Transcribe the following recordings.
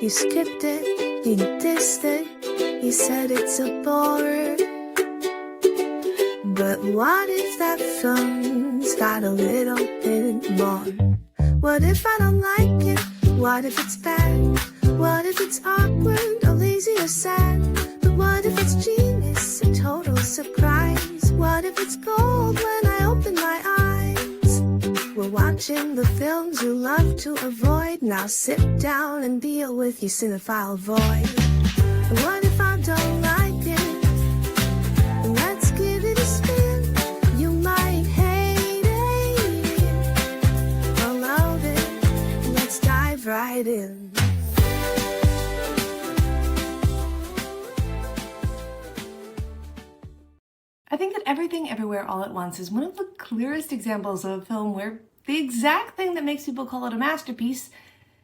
You skipped it, you dissed it, you said it's a bore. But what if that film's got a little bit more? What if I don't like it? What if it's bad? What if it's awkward or lazy or sad? But what if it's genius, a total surprise? What if it's gold when I open my eyes? We're watching the films you love to avoid. Now sit down and deal with your cinephile void. What if I don't like it? Let's give it a spin. You might hate it or love it. Let's dive right in. I think that Everything Everywhere All at Once is one of the clearest examples of a film where the exact thing that makes people call it a masterpiece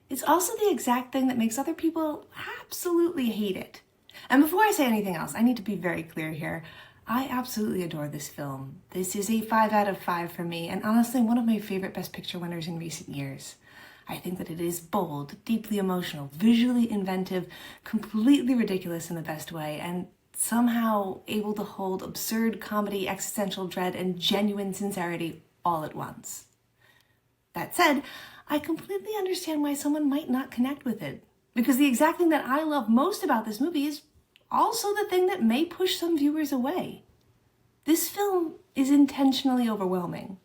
is also the exact thing that makes other people absolutely hate it. And before I say anything else, I need to be very clear here. I absolutely adore this film. This is a 5 out of 5 for me, and honestly one of my favorite Best Picture winners in recent years. I think that it is bold, deeply emotional, visually inventive, completely ridiculous in the best way, and somehow able to hold absurd comedy, existential dread, and genuine sincerity all at once. That said, I completely understand why someone might not connect with it, because the exact thing that I love most about this movie is also the thing that may push some viewers away. This film is intentionally overwhelming.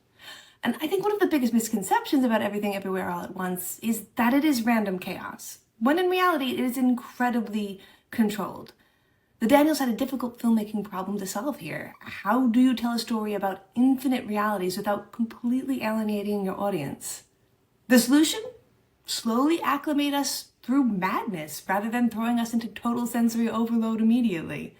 And I think one of the biggest misconceptions about Everything Everywhere All at Once is that it is random chaos, when in reality it is incredibly controlled. The Daniels had a difficult filmmaking problem to solve here. How do you tell a story about infinite realities without completely alienating your audience? The solution? Slowly acclimate us through madness rather than throwing us into total sensory overload immediately.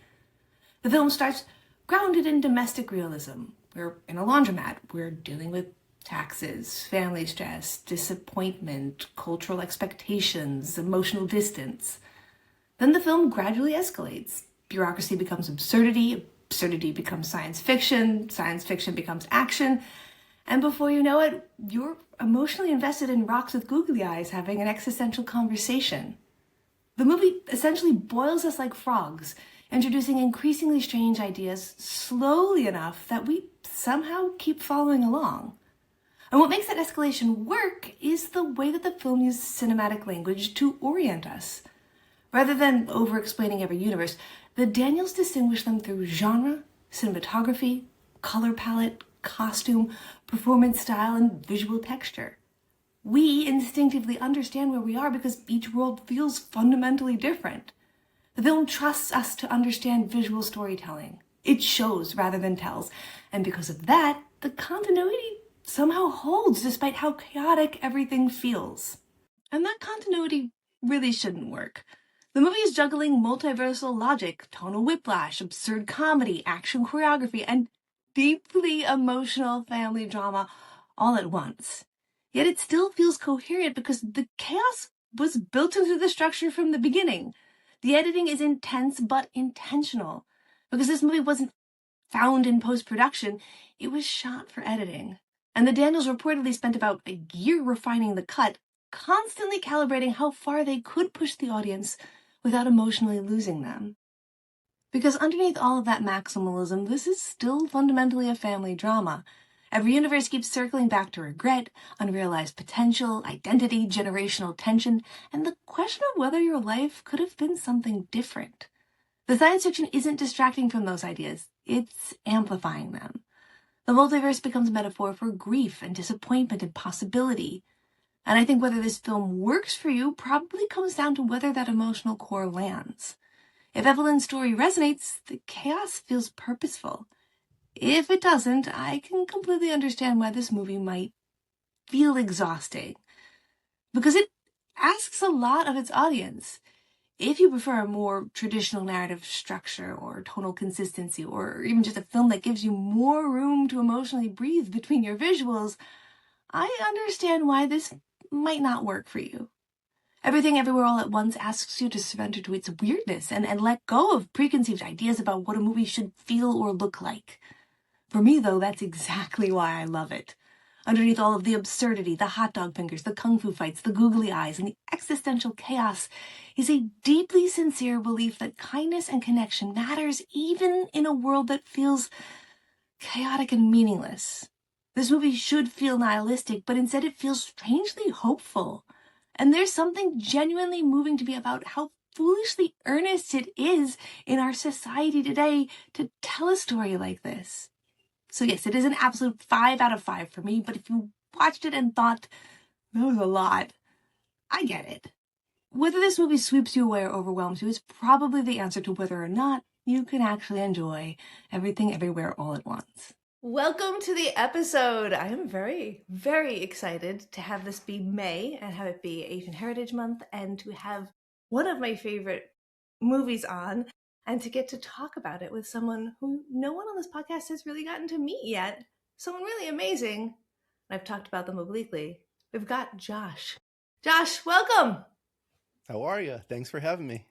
The film starts grounded in domestic realism. We're in a laundromat. We're dealing with taxes, family stress, disappointment, cultural expectations, emotional distance. Then the film gradually escalates. Bureaucracy becomes absurdity, absurdity becomes science fiction becomes action, and before you know it, you're emotionally invested in rocks with googly eyes having an existential conversation. The movie essentially boils us like frogs, introducing increasingly strange ideas slowly enough that we somehow keep following along. And what makes that escalation work is the way that the film uses cinematic language to orient us. Rather than over-explaining every universe, the Daniels distinguish them through genre, cinematography, color palette, costume, performance style, and visual texture. We instinctively understand where we are because each world feels fundamentally different. The film trusts us to understand visual storytelling. It shows rather than tells, and because of that, the continuity somehow holds despite how chaotic everything feels. And that continuity really shouldn't work. The movie is juggling multiversal logic, tonal whiplash, absurd comedy, action choreography, and deeply emotional family drama all at once. Yet it still feels coherent because the chaos was built into the structure from the beginning. The editing is intense but intentional. Because this movie wasn't found in post-production, it was shot for editing. And the Daniels reportedly spent about a year refining the cut, constantly calibrating how far they could push the audience without emotionally losing them. Because underneath all of that maximalism, this is still fundamentally a family drama. Every universe keeps circling back to regret, unrealized potential, identity, generational tension, and the question of whether your life could have been something different. The science fiction isn't distracting from those ideas, it's amplifying them. The multiverse becomes a metaphor for grief and disappointment and possibility. And I think whether this film works for you probably comes down to whether that emotional core lands. If Evelyn's story resonates, the chaos feels purposeful. If it doesn't, I can completely understand why this movie might feel exhausting. Because it asks a lot of its audience. If you prefer a more traditional narrative structure or tonal consistency, or even just a film that gives you more room to emotionally breathe between your visuals, I understand why this might not work for you. Everything Everywhere All at Once asks you to surrender to its weirdness and let go of preconceived ideas about what a movie should feel or look like. For me, though, that's exactly why I love it. Underneath all of the absurdity, the hot dog fingers, the kung fu fights, the googly eyes, and the existential chaos is a deeply sincere belief that kindness and connection matters even in a world that feels chaotic and meaningless. This movie should feel nihilistic, but instead it feels strangely hopeful. And there's something genuinely moving to be about how foolishly earnest it is in our society today to tell a story like this. So yes, it is an absolute 5 out of 5 for me, but if you watched it and thought, that was a lot, I get it. Whether this movie sweeps you away or overwhelms you is probably the answer to whether or not you can actually enjoy Everything Everywhere All at Once. Welcome to the episode. I am very, very excited to have this be May and have it be Asian Heritage Month and to have one of my favorite movies on and to get to talk about it with someone who no one on this podcast has really gotten to meet yet. Someone really amazing. I've talked about them obliquely. We've got Josh. Josh, welcome. How are you? Thanks for having me.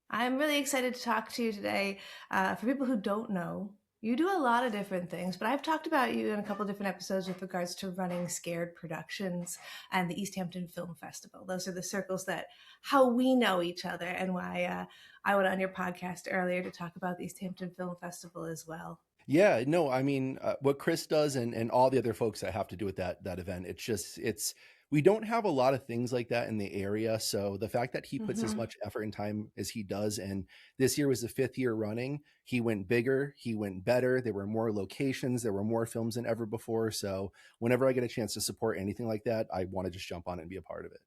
I'm really excited to talk to you today. For people who don't know, you do a lot of different things, but I've talked about you in a couple different episodes with regards to running Scared Productions and the Easthampton Film Festival. Those are the circles that how we know each other and why I went on your podcast earlier to talk about the Easthampton Film Festival as well. Yeah, no, I mean, what Chris does and all the other folks that have to do with that event, we don't have a lot of things like that in the area. So the fact that he puts as much effort and time as he does, and this year was the 5th year running, he went bigger, he went better. There were more locations, there were more films than ever before. So whenever I get a chance to support anything like that, I want to just jump on it and be a part of it.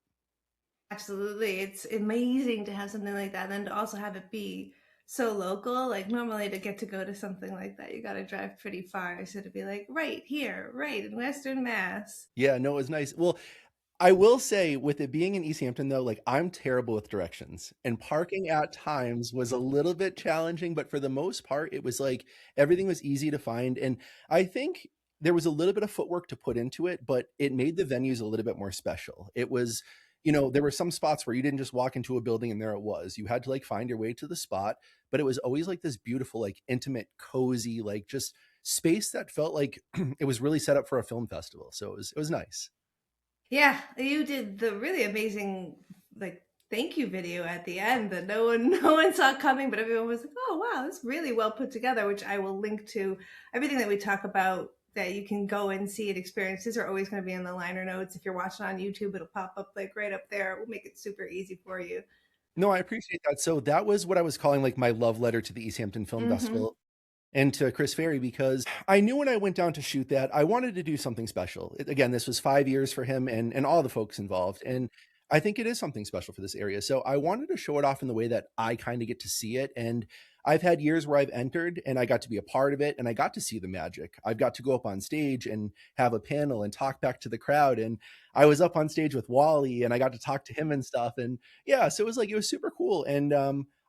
Absolutely. It's amazing to have something like that and then to also have it be so local. Like normally to get to go to something like that, you got to drive pretty far. So to be like right here, right in Western Mass. Yeah, no, it was nice. Well, I will say with it being in Easthampton though, like I'm terrible with directions and parking at times was a little bit challenging, but for the most part, it was like everything was easy to find. And I think there was a little bit of footwork to put into it, but it made the venues a little bit more special. It was, there were some spots where you didn't just walk into a building and there it was. You had to like find your way to the spot, but it was always like this beautiful, like intimate, cozy, like just space that felt like it was really set up for a film festival. So it was nice. Yeah, you did the really amazing like thank you video at the end that no one saw coming, but everyone was like, "Oh wow, that's really well put together," which I will link to. Everything that we talk about that you can go and see and experience. These are always going to be in the liner notes. If you're watching on YouTube, it'll pop up like right up there. We'll make it super easy for you. No, I appreciate that. So that was what I was calling like my love letter to the Easthampton Film Festival and to Chris Ferry, because I knew when I went down to shoot that, I wanted to do something special. Again, this was 5 years for him and all the folks involved. And I think it is something special for this area. So I wanted to show it off in the way that I kind of get to see it. And I've had years where I've entered and I got to be a part of it and I got to see the magic. I've got to go up on stage and have a panel and talk back to the crowd. And I was up on stage with Wally and I got to talk to him and stuff. And yeah, so it was super cool. And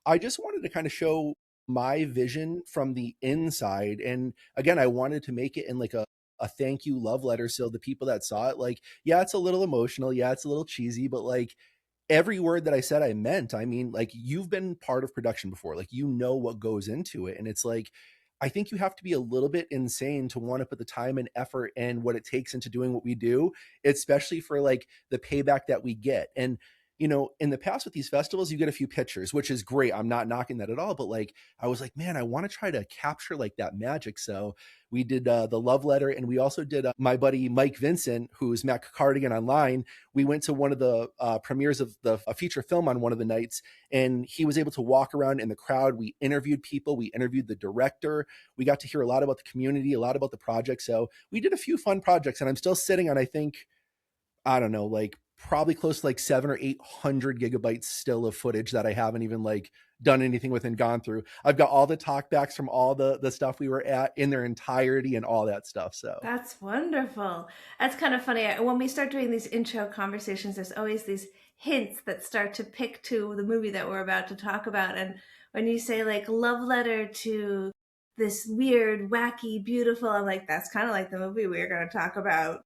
I just wanted to kind of show my vision from the inside. And again, I wanted to make it in like a thank you love letter. So the people that saw it, like, yeah, it's a little emotional. Yeah, it's a little cheesy, but like every word that I said, I meant. I mean, like you've been part of production before, like, what goes into it. And it's like, I think you have to be a little bit insane to want to put the time and effort and what it takes into doing what we do, especially for like the payback that we get. And in the past with these festivals, you get a few pictures, which is great. I'm not knocking that at all. But like, I was like, man, I want to try to capture like that magic. So we did the love letter. And we also did my buddy, Mike Vincent, who's Matt Cardigan online. We went to one of the premieres of a feature film on one of the nights, and he was able to walk around in the crowd. We interviewed people. We interviewed the director. We got to hear a lot about the community, a lot about the project. So we did a few fun projects, and I'm still sitting on, I don't know, like probably close to like 700 or 800 gigabytes still of footage that I haven't even like done anything with and gone through. I've got all the talkbacks from all the stuff we were at in their entirety and all that stuff. So that's wonderful. That's kind of funny. When we start doing these intro conversations, there's always these hints that start to pick to the movie that we're about to talk about. And when you say like love letter to this weird, wacky, beautiful, I'm like, that's kind of like the movie we're going to talk about.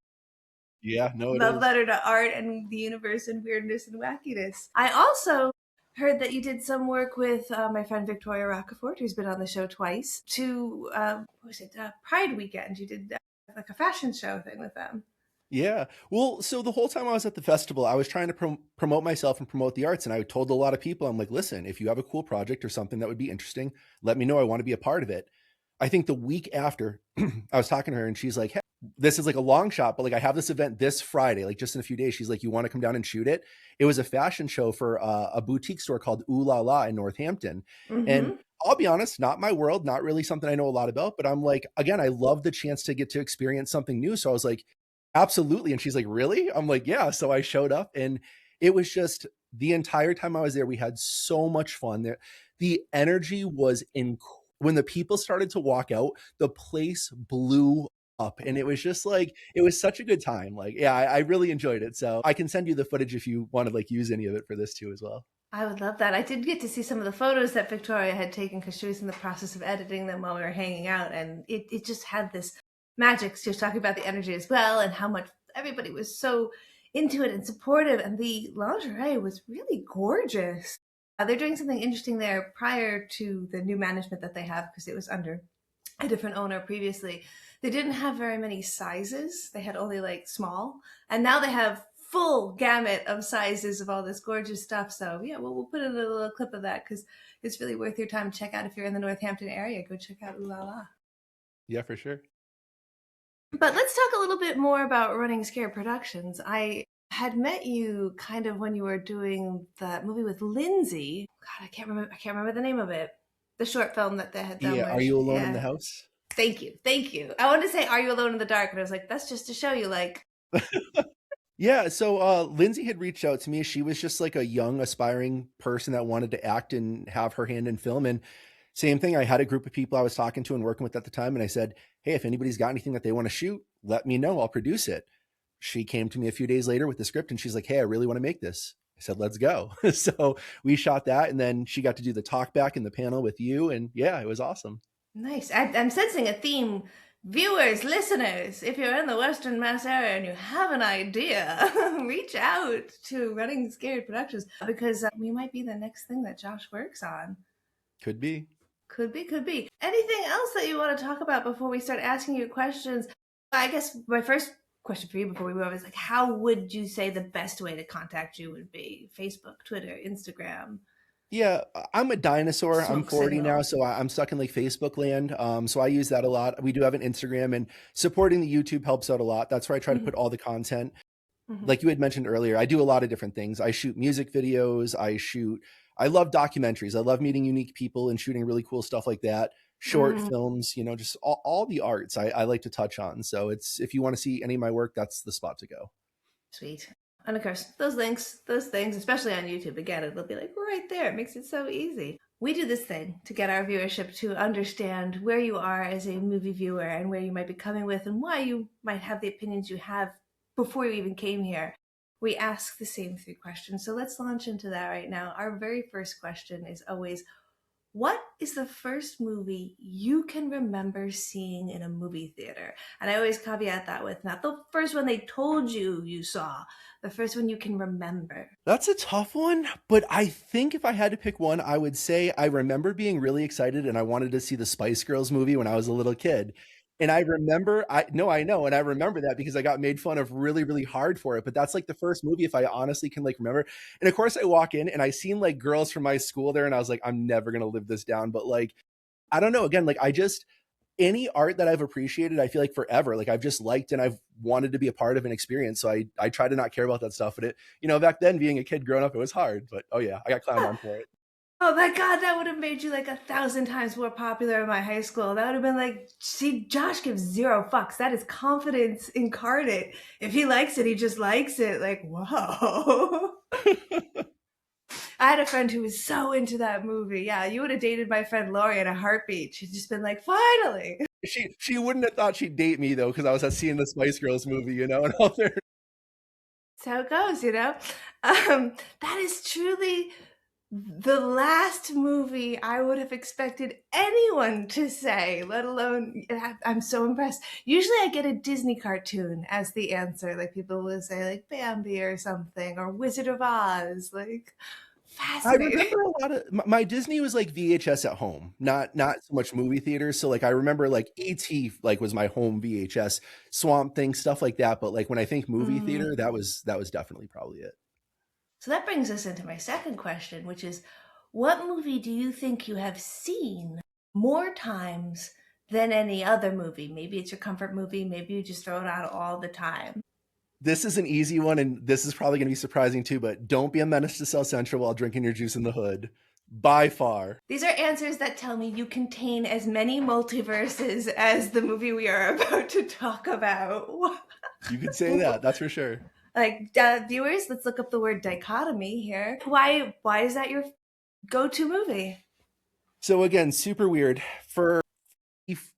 Yeah, no, it love is. letter to art and the universe and weirdness and wackiness. I also heard that you did some work with my friend Victoria Rockefort, who's been on the show twice, to Pride Weekend. You did like a fashion show thing with them. Yeah. Well, so the whole time I was at the festival, I was trying to promote myself and promote the arts. And I told a lot of people, I'm like, listen, if you have a cool project or something that would be interesting, let me know. I want to be a part of it. I think the week after, I was talking to her and she's like, hey, this is like a long shot, but like I have this event this Friday, like just in a few days. She's like, you want to come down and shoot it? It was a fashion show for a boutique store called Ooh La La in Northampton. And I'll be honest, not my world, not really something I know a lot about, but I'm like, again, I love the chance to get to experience something new. So I was like, absolutely. And she's like, really? I'm like, yeah. So I showed up and it was just the entire time I was there, we had so much fun there. The energy was incredible. When the people started to walk out, the place blew up and it was just like, it was such a good time. Like, yeah, I really enjoyed it. So I can send you the footage if you want to like use any of it for this too as well. I would love that. I did get to see some of the photos that Victoria had taken because she was in the process of editing them while we were hanging out. And it just had this magic. She was talking about the energy as well and how much everybody was so into it and supportive. And the lingerie was really gorgeous. They're doing something interesting there prior to the new management that they have because it was under a different owner previously. They didn't have very many sizes. They had only like small. And now they have full gamut of sizes of all this gorgeous stuff. So yeah, we'll put in a little clip of that because it's really worth your time to check out. If you're in the Northampton area, go check out Ooh La La. Yeah, for sure. But let's talk a little bit more about Running Scared Productions. I had met you kind of when you were doing that movie with Lindsay. God, I can't remember the name of it. The short film that they had done. Yeah. Are you alone in the house? Thank you. I wanted to say, "Are you alone in the dark?" And I was like, "That's just to show you." Like, yeah. So Lindsay had reached out to me. She was just like a young, aspiring person that wanted to act and have her hand in film. And same thing. I had a group of people I was talking to and working with at the time, and I said, "Hey, if anybody's got anything that they want to shoot, let me know. I'll produce it." She came to me a few days later with the script and she's like, "Hey, I really want to make this." I said, "Let's go." So we shot that. And then she got to do the talk back in the panel with you. And yeah, it was awesome. nice. I'm sensing a theme. Viewers, listeners, if you're in the Western Mass area and you have an idea, reach out to Running Scared Productions because we might be the next thing that Josh works on. Could be. Could be. Anything else that you want to talk about before we start asking you questions? I guess my first question for you before we move on is like, how would you say the best way to contact you would be? Facebook, Twitter, Instagram? Yeah, I'm a dinosaur. I'm Smoke 40 signal. now, so I'm stuck in like Facebook land. So I use that a lot. We do have an Instagram and supporting the YouTube helps out a lot. That's where I try to put all the content. Like you had mentioned earlier, I do a lot of different things. I shoot music videos. I love documentaries. I love meeting unique people and shooting really cool stuff like that. Short films, just all the arts I like to touch on. So if you want to see any of my work, that's the spot to go. Sweet. And of course, those links, those things, especially on YouTube, again, it'll be like right there. It makes it so easy. We do this thing to get our viewership to understand where you are as a movie viewer and where you might be coming with and why you might have the opinions you have before you even came here. We ask the same 3 questions. So let's launch into that right now. Our very first question is always, what is the first movie you can remember seeing in a movie theater? And I always caveat that with not the first one they told you saw, the first one you can remember. That's a tough one, but I think if I had to pick one, I would say I remember being really excited and I wanted to see the Spice Girls movie when I was a little kid. And I remember, I know, and I remember that because I got made fun of really, really hard for it. But that's like the first movie, if I honestly can like remember. And of course, I walk in and I seen like girls from my school there, and I was like, I'm never gonna live this down. But like, I don't know. Again, like any art that I've appreciated, I feel like forever. Like I've just liked and I've wanted to be a part of an experience. So I try to not care about that stuff. But back then, being a kid growing up, it was hard. But oh yeah, I got clowned on for it. Oh my God, that would have made you like 1,000 times more popular in my high school. That would have been like, see, Josh gives 0 fucks. That is confidence incarnate. If he likes it, he just likes it. Like, whoa. I had a friend who was so into that movie. Yeah, you would have dated my friend Lori in a heartbeat. She'd just been like, finally. She wouldn't have thought she'd date me though, because I was seeing the Spice Girls movie, and all there. That's how it goes, That is truly the last movie I would have expected anyone to say, let alone, I'm so impressed. Usually I get a Disney cartoon as the answer. Like people will say like Bambi or something or Wizard of Oz. Like, I Fascinating. remember a lot of my Disney was like VHS at home, not so much movie theaters. So like I remember like E.T. like was my home VHS, Swamp Thing, stuff like that. But like when I think movie Mm. theater, that was definitely probably it. So that brings us into my second question, which is what movie do you think you have seen more times than any other movie? Maybe it's your comfort movie, maybe you just throw it out all the time. This is an easy one, and this is probably going to be surprising too. But don't be a menace to South Central while drinking your juice in the hood. By far, These are answers that tell me you contain as many multiverses as the movie we are about to talk about. you could say that. That's for sure. Like viewers, let's look up the word dichotomy here. Why is that your go-to movie? So again, super weird. For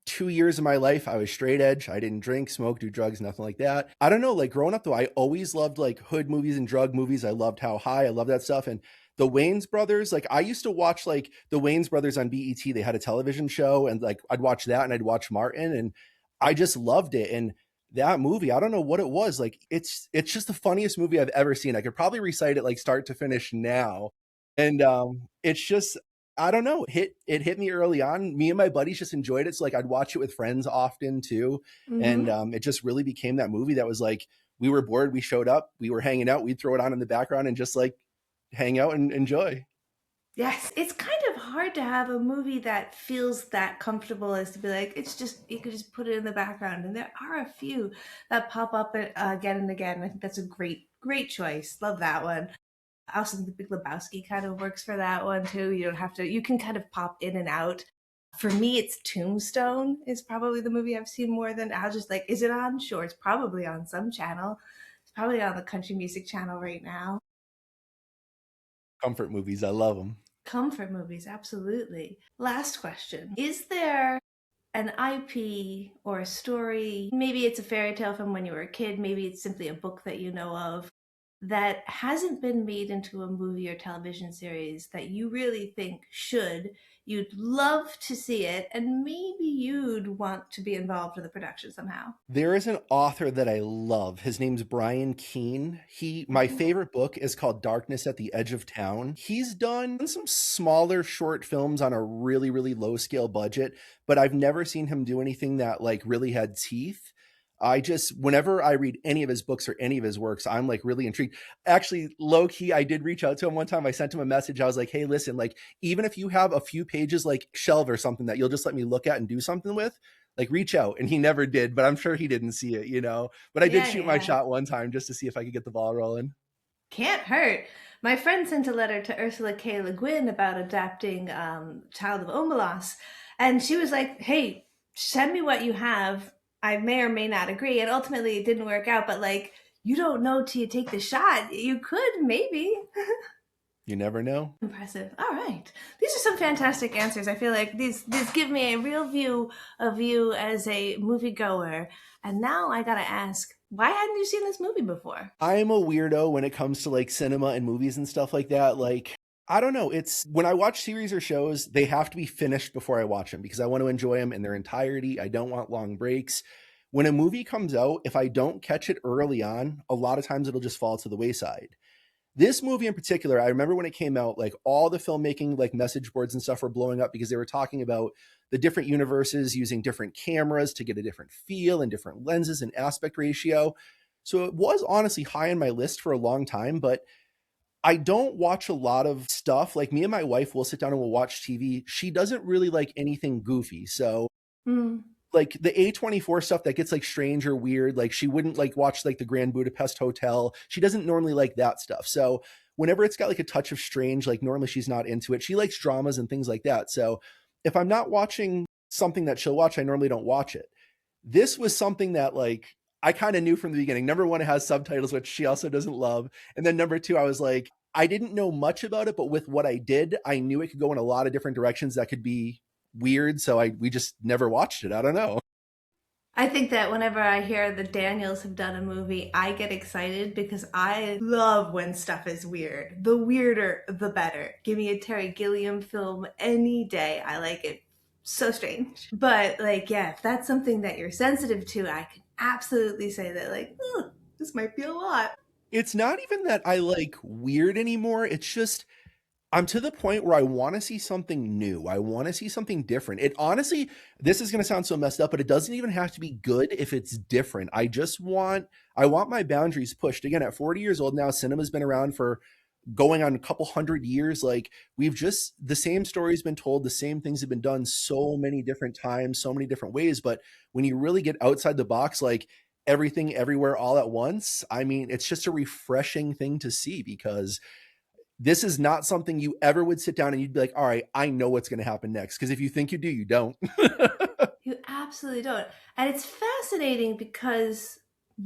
2 years of my life, I was straight edge. I didn't drink, smoke, do drugs, nothing like that. I don't know, like growing up though, I always loved like hood movies and drug movies. I loved How High. I love that stuff. And the Wayans brothers, like I used to watch like the Wayans brothers on BET. They had a television show, and like I'd watch that, and I'd watch Martin, and I just loved it. And that movie, I don't know what it was. Like it's just the funniest movie I've ever seen. I could probably recite it like start to finish now. And it's just, I don't know, it hit me early on. Me and my buddies just enjoyed it. So like I'd watch it with friends often too. And Mm-hmm. it just really became that movie that was like, we were bored, we showed up, we were hanging out, we'd throw it on in the background and just like hang out and enjoy. Yes, it's kind of hard to have a movie that feels that comfortable as to be like, it's just, you could just put it in the background. And there are a few that pop up again and again. I think that's a great choice. Love that one. I also think The Big Lebowski kind of works for that one too. You don't have to, you can kind of pop in and out. For me, it's Tombstone is probably the movie I've seen more than, I'll just like, is it on? Sure, it's probably on some channel. It's probably on the country music channel right now. Comfort movies, I love them. Comfort movies, absolutely. Last question. Is there an IP or a story, maybe it's a fairy tale from when you were a kid, maybe it's simply a book that you know of, that hasn't been made into a movie or television series that you really think should, you'd love to see it, and maybe you'd want to be involved in the production somehow? There is an author that I love. His name's Brian Keene. My favorite book is called Darkness at the Edge of Town. He's done some smaller short films on a really, really low scale budget, but I've never seen him do anything that like really had teeth. Whenever I read any of his books or any of his works, I'm like really intrigued. Actually, low key, I did reach out to him one time. I sent him a message. I was like, hey, listen, like, even if you have a few pages like shelved or something that you'll just let me look at and do something with, like reach out. And he never did, but I'm sure he didn't see it, you know. But I did Yeah, shoot my yeah. shot one time just to see if I could get the ball rolling. Can't hurt. My friend sent a letter to Ursula K. Le Guin about adapting Child of Omelas, and she was like, "Hey, send me what you have. I may or may not agree." And ultimately, it didn't work out. But like, you don't know till you take the shot. You could maybe. You never know. Impressive. All right, these are some fantastic answers. I feel like these give me a real view of you as a moviegoer. And now I gotta ask, why hadn't you seen this movie before? I'm a weirdo when it comes to like cinema and movies and stuff like that. Like, I don't know. It's when I watch series or shows, they have to be finished before I watch them because I want to enjoy them in their entirety. I don't want long breaks. When a movie comes out, if I don't catch it early on, a lot of times it'll just fall to the wayside. This movie in particular, I remember when it came out, like all the filmmaking, like message boards and stuff were blowing up because they were talking about the different universes using different cameras to get a different feel and different lenses and aspect ratio. So it was honestly high on my list for a long time, but I don't watch a lot of stuff. Like me and my wife will sit down and we'll watch TV. She doesn't really like anything goofy. So Hmm. like the A24 stuff that gets like strange or weird, like she wouldn't like watch like the Grand Budapest Hotel. She doesn't normally like that stuff. So whenever it's got like a touch of strange, like normally she's not into it. She likes dramas and things like that. So if I'm not watching something that she'll watch, I normally don't watch it. This was something that like I kind of knew from the beginning. Number one, it has subtitles, which she also doesn't love. And then number two, I was like, I didn't know much about it, but with what I did, I knew it could go in a lot of different directions that could be weird. So we just never watched it. I don't know. I think that whenever I hear the Daniels have done a movie, I get excited because I love when stuff is weird. The weirder, the better. Give me a Terry Gilliam film any day. I like it. So strange. But, like, yeah, if that's something that you're sensitive to, I can absolutely say that, like, this might be a lot. It's not even that I like weird anymore. It's just I'm to the point where I want to see something new. I want to see something different. It honestly, this is going to sound so messed up, but it doesn't even have to be good if it's different. I want my boundaries pushed. Again, at 40 years old now, cinema's been around for going on a couple hundred years. Like the same story's been told, the same things have been done so many different times, so many different ways. But when you really get outside the box, like everything, everywhere, all at once, I mean, it's just a refreshing thing to see, because this is not something you ever would sit down and you'd be like, all right, I know what's going to happen next. Because if you think you do, you don't. You absolutely don't. And it's fascinating because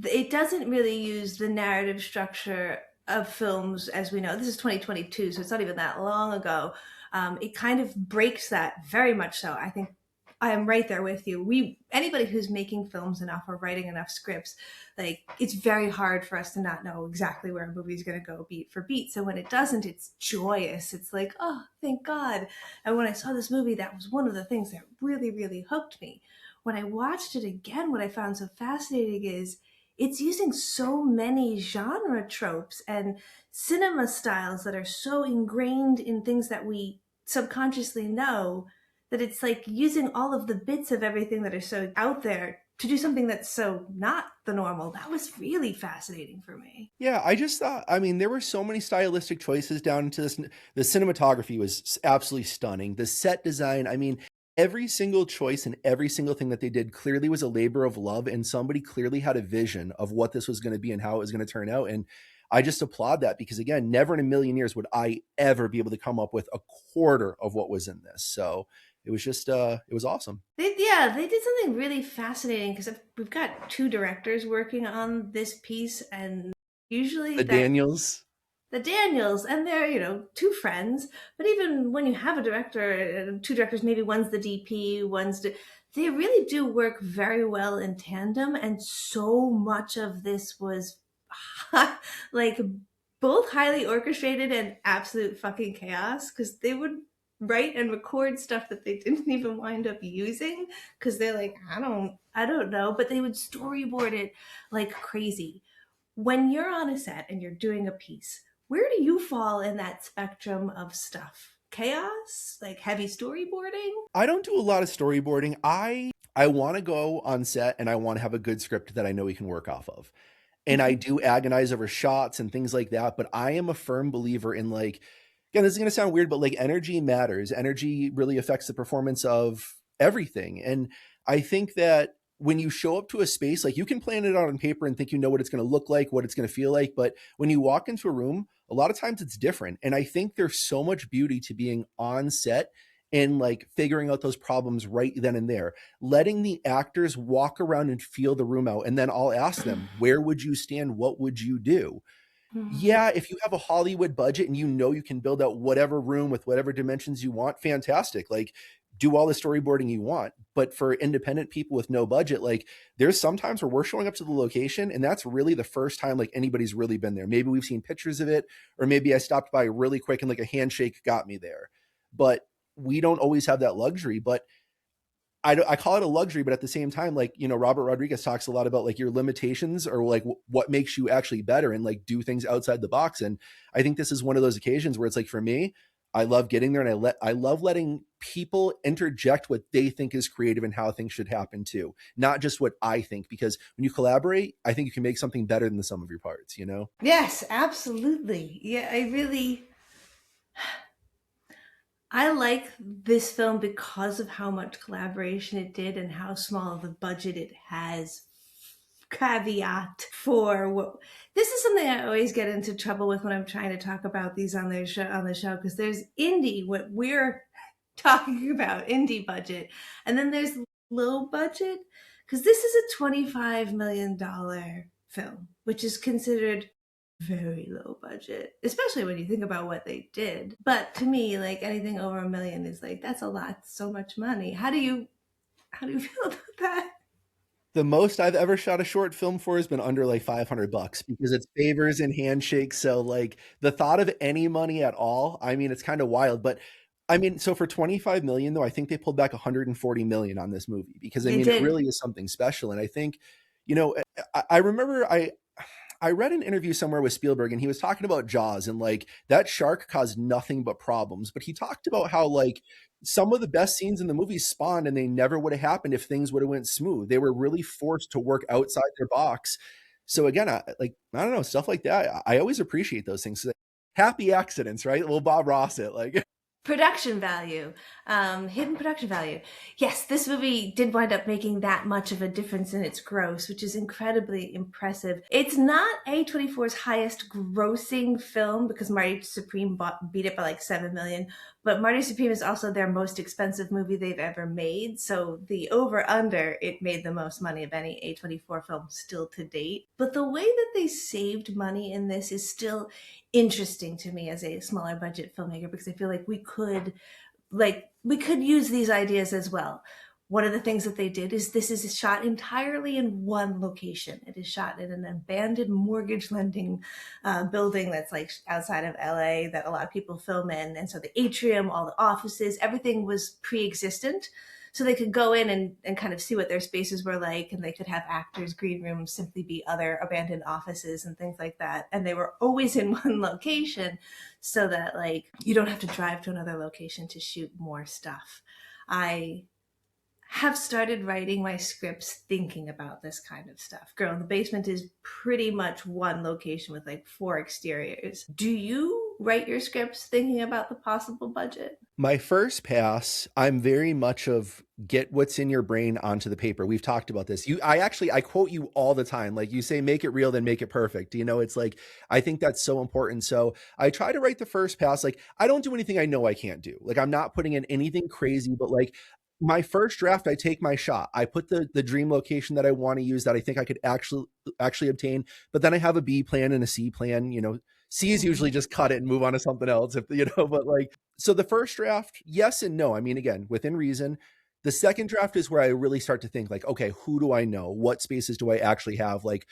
it doesn't really use the narrative structure of films as we know. This is 2022, so it's not even that long ago. It kind of breaks that very much so. I think I am right there with you. Anybody who's making films enough or writing enough scripts, like it's very hard for us to not know exactly where a movie's going to go beat for beat. So when it doesn't, it's joyous. It's like, oh, thank God. And when I saw this movie, that was one of the things that really, really hooked me. When I watched it again, what I found so fascinating is it's using so many genre tropes and cinema styles that are so ingrained in things that we subconsciously know, that it's like using all of the bits of everything that are so out there to do something that's so not the normal. That was really fascinating for me. Yeah, I just thought, I mean, there were so many stylistic choices down into this. The cinematography was absolutely stunning. The set design, I mean, every single choice and every single thing that they did clearly was a labor of love, and somebody clearly had a vision of what this was going to be and how it was going to turn out. And I just applaud that, because again, never in a million years would I ever be able to come up with a quarter of what was in this. So it was just, it was awesome. They did something really fascinating because we've got two directors working on this piece, and usually The Daniels. the Daniels, and they're, two friends. But even when you have a director, two directors, maybe one's the DP, they really do work very well in tandem. And so much of this was like both highly orchestrated and absolute fucking chaos, because they would write and record stuff that they didn't even wind up using because they're like, I don't know, but they would storyboard it like crazy. When you're on a set and you're doing a piece, where do you fall in that spectrum of stuff? Chaos, like heavy storyboarding? I don't do a lot of storyboarding. I want to go on set and I want to have a good script that I know we can work off of. And I do agonize over shots and things like that, but I am a firm believer in, like, again, this is going to sound weird, but like energy matters. Energy really affects the performance of everything. And I think that when you show up to a space, like, you can plan it out on paper and think you know what it's going to look like, what it's going to feel like. But when you walk into a room, a lot of times it's different. And I think there's so much beauty to being on set and like figuring out those problems right then and there, letting the actors walk around and feel the room out. And then I'll ask them, where would you stand? What would you do? Yeah, if you have a Hollywood budget and you know you can build out whatever room with whatever dimensions you want, fantastic. Like, do all the storyboarding you want. But for independent people with no budget, like, there's sometimes where we're showing up to the location and that's really the first time like anybody's really been there. Maybe we've seen pictures of it, or maybe I stopped by really quick and like a handshake got me there. But we don't always have that luxury. But I call it a luxury, but at the same time, like, Robert Rodriguez talks a lot about like your limitations, or like what makes you actually better and like do things outside the box. And I think this is one of those occasions where it's like, for me, I love getting there, and I love letting people interject what they think is creative and how things should happen too, not just what I think. Because when you collaborate, I think you can make something better than the sum of your parts. Yes, absolutely. Yeah, I like this film because of how much collaboration it did and how small of a budget it has. Caveat for what this is something I always get into trouble with when I'm trying to talk about these on the show, because there's indie, what we're talking about, indie budget, and then there's low budget, because this is a $25 million film, which is considered very low budget, especially when you think about what they did. But to me, like, anything over $1 million is like, that's a lot, so much money. How do you feel about that? The most I've ever shot a short film for has been under like $500, because it's favors and handshakes. So like the thought of any money at all, I mean, it's kind of wild. But I mean, so for 25 million though, I think they pulled back 140 million on this movie, because I mean, it really is something special. And I think, I remember I read an interview somewhere with Spielberg, and he was talking about Jaws, and like that shark caused nothing but problems. But he talked about how like some of the best scenes in the movie spawned, and they never would have happened if things would have went smooth. They were really forced to work outside their box. So again, I don't know, stuff like that. I always appreciate those things. Happy accidents, right? Well, Bob Ross it like. Production value, hidden production value. Yes, this movie did wind up making that much of a difference in its gross, which is incredibly impressive. It's not A24's highest grossing film because Marty Supreme beat it by like 7 million, but Marty Supreme is also their most expensive movie they've ever made. So the over under, it made the most money of any A24 film still to date. But the way that they saved money in this is still interesting to me as a smaller budget filmmaker, because I feel like we could use these ideas as well. One of the things that they did is this is shot entirely in one location. It is shot in an abandoned mortgage lending building that's like outside of LA that a lot of people film in. And so the atrium, all the offices, everything was pre-existent. So they could go in and kind of see what their spaces were like, and they could have actors' green rooms simply be other abandoned offices and things like that. And they were always in one location so that like you don't have to drive to another location to shoot more stuff. I have started writing my scripts thinking about this kind of stuff. Girl in the Basement is pretty much one location with like 4 exteriors. Do you write your scripts thinking about the possible budget? My first pass, I'm very much of get what's in your brain onto the paper. We've talked about this. I quote you all the time. Like you say, make it real, then make it perfect. You know, it's like, I think that's so important. So I try to write the first pass. Like I don't do anything I know I can't do. Like I'm not putting in anything crazy, but like my first draft, I take my shot. I put the dream location that I want to use that I think I could actually obtain. But then I have a B plan and a C plan. You know, C is usually just cut it and move on to something else. If you know, but like, so the first draft, yes and no. I mean, again, within reason. The second draft is where I really start to think like, okay, who do I know? What spaces do I actually have? Like,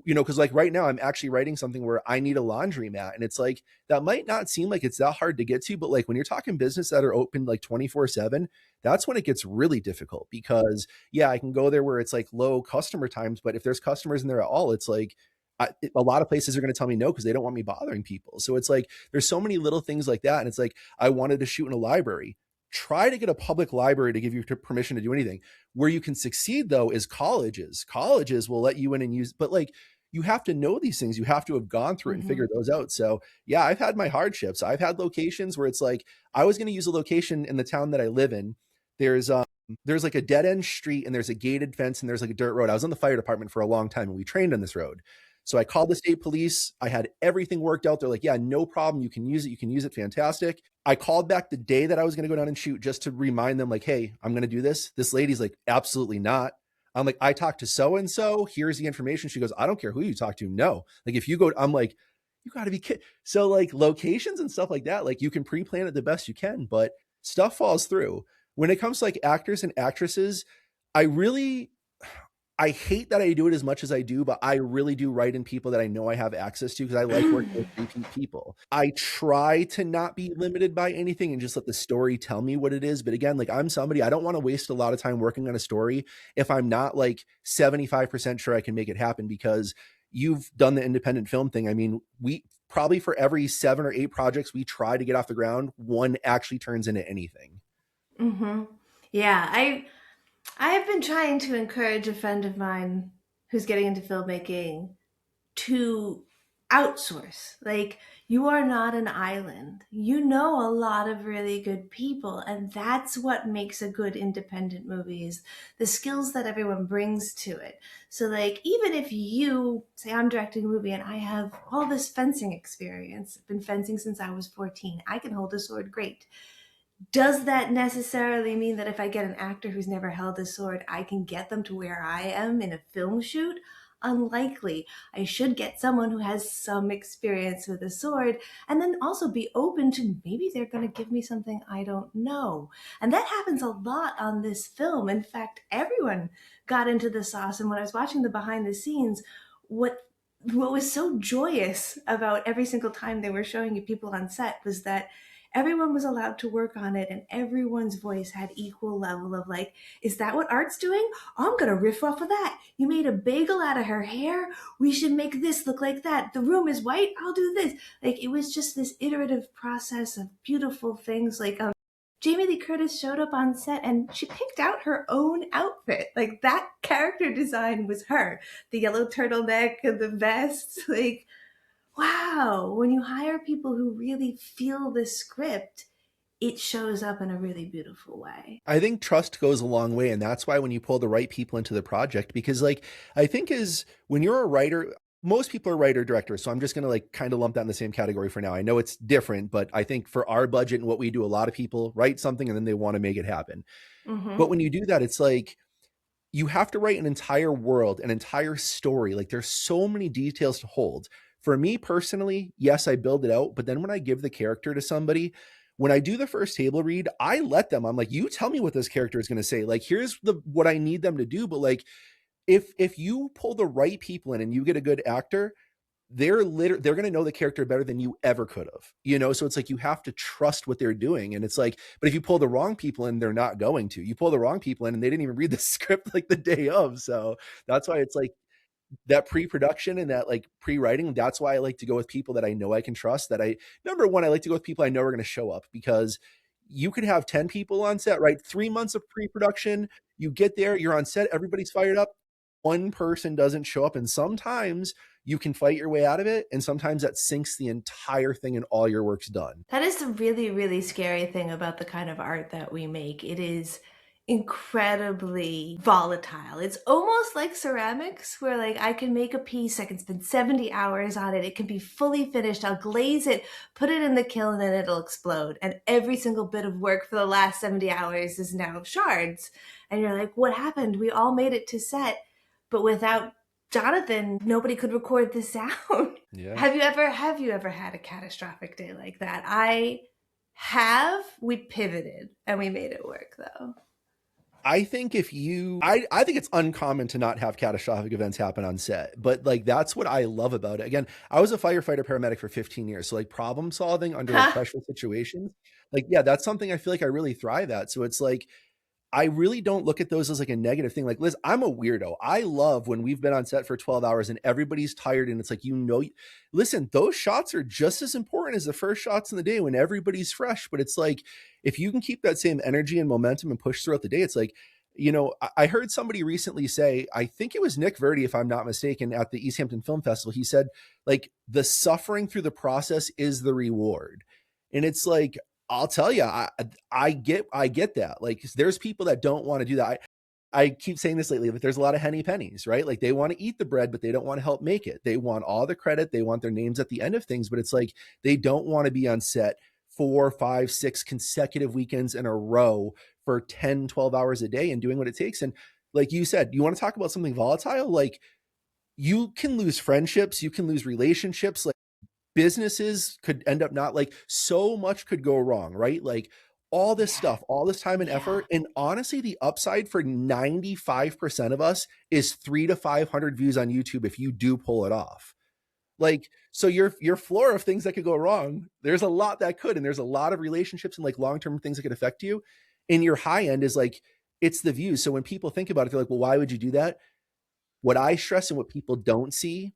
you know, because like right now I'm actually writing something where I need a laundromat, and it's like that might not seem like it's that hard to get to, but like when you're talking business that are open like 24/7, that's when it gets really difficult because yeah, I can go there where it's like low customer times, but if there's customers in there at all, it's like a lot of places are going to tell me no because they don't want me bothering people. So it's like there's so many little things like that, and it's like I wanted to shoot in a library. Try to get a public library to give you permission to do anything. Where you can succeed though is colleges. Colleges will let you in and use, but like you have to know these things. You have to have gone through it and figured those out. So yeah, I've had my hardships. I've had locations where it's like I was going to use a location in the town that I live in. There's like a dead end street and there's a gated fence and there's like a dirt road. I was in the fire department for a long time and we trained on this road. So I called the state police. I had everything worked out. They're like, yeah, no problem. You can use it. You can use it. Fantastic. I called back the day that I was going to go down and shoot just to remind them like, hey, I'm going to do this. This lady's like, absolutely not. I'm like, I talked to so-and-so. Here's the information. She goes, I don't care who you talk to. No. Like if you go, I'm like, you got to be kidding. So like locations and stuff like that, like you can pre-plan it the best you can, but stuff falls through. When it comes to like actors and actresses, I hate that I do it as much as I do, but I really do write in people that I know I have access to because I like working with repeat people. I try to not be limited by anything and just let the story tell me what it is. But again, like I'm somebody, I don't want to waste a lot of time working on a story if I'm not like 75% sure I can make it happen, because you've done the independent film thing. I mean, we probably for every 7 or 8 projects we try to get off the ground, one actually turns into anything. Yeah, I have been trying to encourage a friend of mine who's getting into filmmaking to outsource. Like, you are not an island. You know a lot of really good people, and that's what makes a good independent movie is the skills that everyone brings to it. So like, even if you say I'm directing a movie and I have all this fencing experience, I've been fencing since I was 14, I can hold a sword great. Does that necessarily mean that if I get an actor who's never held a sword, I can get them to where I am in a film shoot? Unlikely. I should get someone who has some experience with a sword and then also be open to maybe they're going to give me something I don't know. And that happens a lot on this film. In fact, everyone got into the sauce. And when I was watching the behind the scenes, what was so joyous about every single time they were showing you people on set was that everyone was allowed to work on it, and everyone's voice had equal level of like, is that what art's doing? I'm gonna riff off of that. You made a bagel out of her hair. We should make this look like that. The room is white. I'll do this. Like, it was just this iterative process of beautiful things. Like, Jamie Lee Curtis showed up on set and she picked out her own outfit. Like, that character design was her. The yellow turtleneck and the vest. Like, wow. When you hire people who really feel the script, it shows up in a really beautiful way. I think trust goes a long way. And that's why when you pull the right people into the project, because like, I think is when you're a writer, most people are writer directors. So I'm just going to like kind of lump that in the same category for now. I know it's different, but I think for our budget and what we do, a lot of people write something and then they want to make it happen. Mm-hmm. But when you do that, it's like, you have to write an entire world, an entire story. Like there's so many details to hold. For me personally, yes, I build it out. But then when I give the character to somebody, when I do the first table read, I let them, I'm like, you tell me what this character is going to say. Like, here's what I need them to do. But like, if you pull the right people in and you get a good actor, they're going to know the character better than you ever could have, you know? So it's like, you have to trust what they're doing. And it's like, but if you pull the wrong people in, they're not going to. You pull the wrong people in and they didn't even read the script like the day of. So that's why it's like that pre-production and that like pre-writing. That's why I like to go with people that I know I can trust. Number one, I like to go with people I know are going to show up, because you could have 10 people on set, right? 3 months of pre-production, you get there, you're on set, everybody's fired up. One person doesn't show up. And sometimes you can fight your way out of it. And sometimes that sinks the entire thing and all your work's done. That is the really, really scary thing about the kind of art that we make. It is incredibly volatile. It's almost like ceramics, where like I can make a piece, I can spend 70 hours on it, it can be fully finished, I'll glaze it, put it in the kiln, and it'll explode. And every single bit of work for the last 70 hours is now shards. And you're like, what happened? We all made it to set, but without Jonathan, nobody could record the sound. Yeah. Have you ever had a catastrophic day like that? I have. We pivoted and we made it work though. I think I think it's uncommon to not have catastrophic events happen on set, but like, that's what I love about it. Again, I was a firefighter paramedic for 15 years. So like problem solving under like pressure situations, like, yeah, that's something I feel like I really thrive at. So it's like, I really don't look at those as like a negative thing. Like, Liz, I'm a weirdo. I love when we've been on set for 12 hours and everybody's tired and it's like, listen, those shots are just as important as the first shots in the day when everybody's fresh. But it's like, if you can keep that same energy and momentum and push throughout the day, it's like, I heard somebody recently say, I think it was Nick Verdi, if I'm not mistaken, at the Easthampton Film Festival, he said, like, the suffering through the process is the reward. And it's like, I'll tell you, I get that. Like, there's people that don't want to do that. I keep saying this lately, but there's a lot of henny pennies, right? Like, they want to eat the bread, but they don't want to help make it. They want all the credit. They want their names at the end of things, but it's like, they don't want to be on set 4, 5, 6 consecutive weekends in a row for 10, 12 hours a day and doing what it takes. And like you said, you want to talk about something volatile? Like, you can lose friendships, you can lose relationships, like, businesses could end up not, like, so much could go wrong, right? Like, all this stuff, all this time and effort. And honestly, the upside for 95% of us is 300 to 500 views on YouTube if you do pull it off. Like, so your floor of things that could go wrong, there's a lot that could, and there's a lot of relationships and like long-term things that could affect you. And your high end is like, it's the views. So when people think about it, they're like, well, why would you do that? What I stress and what people don't see,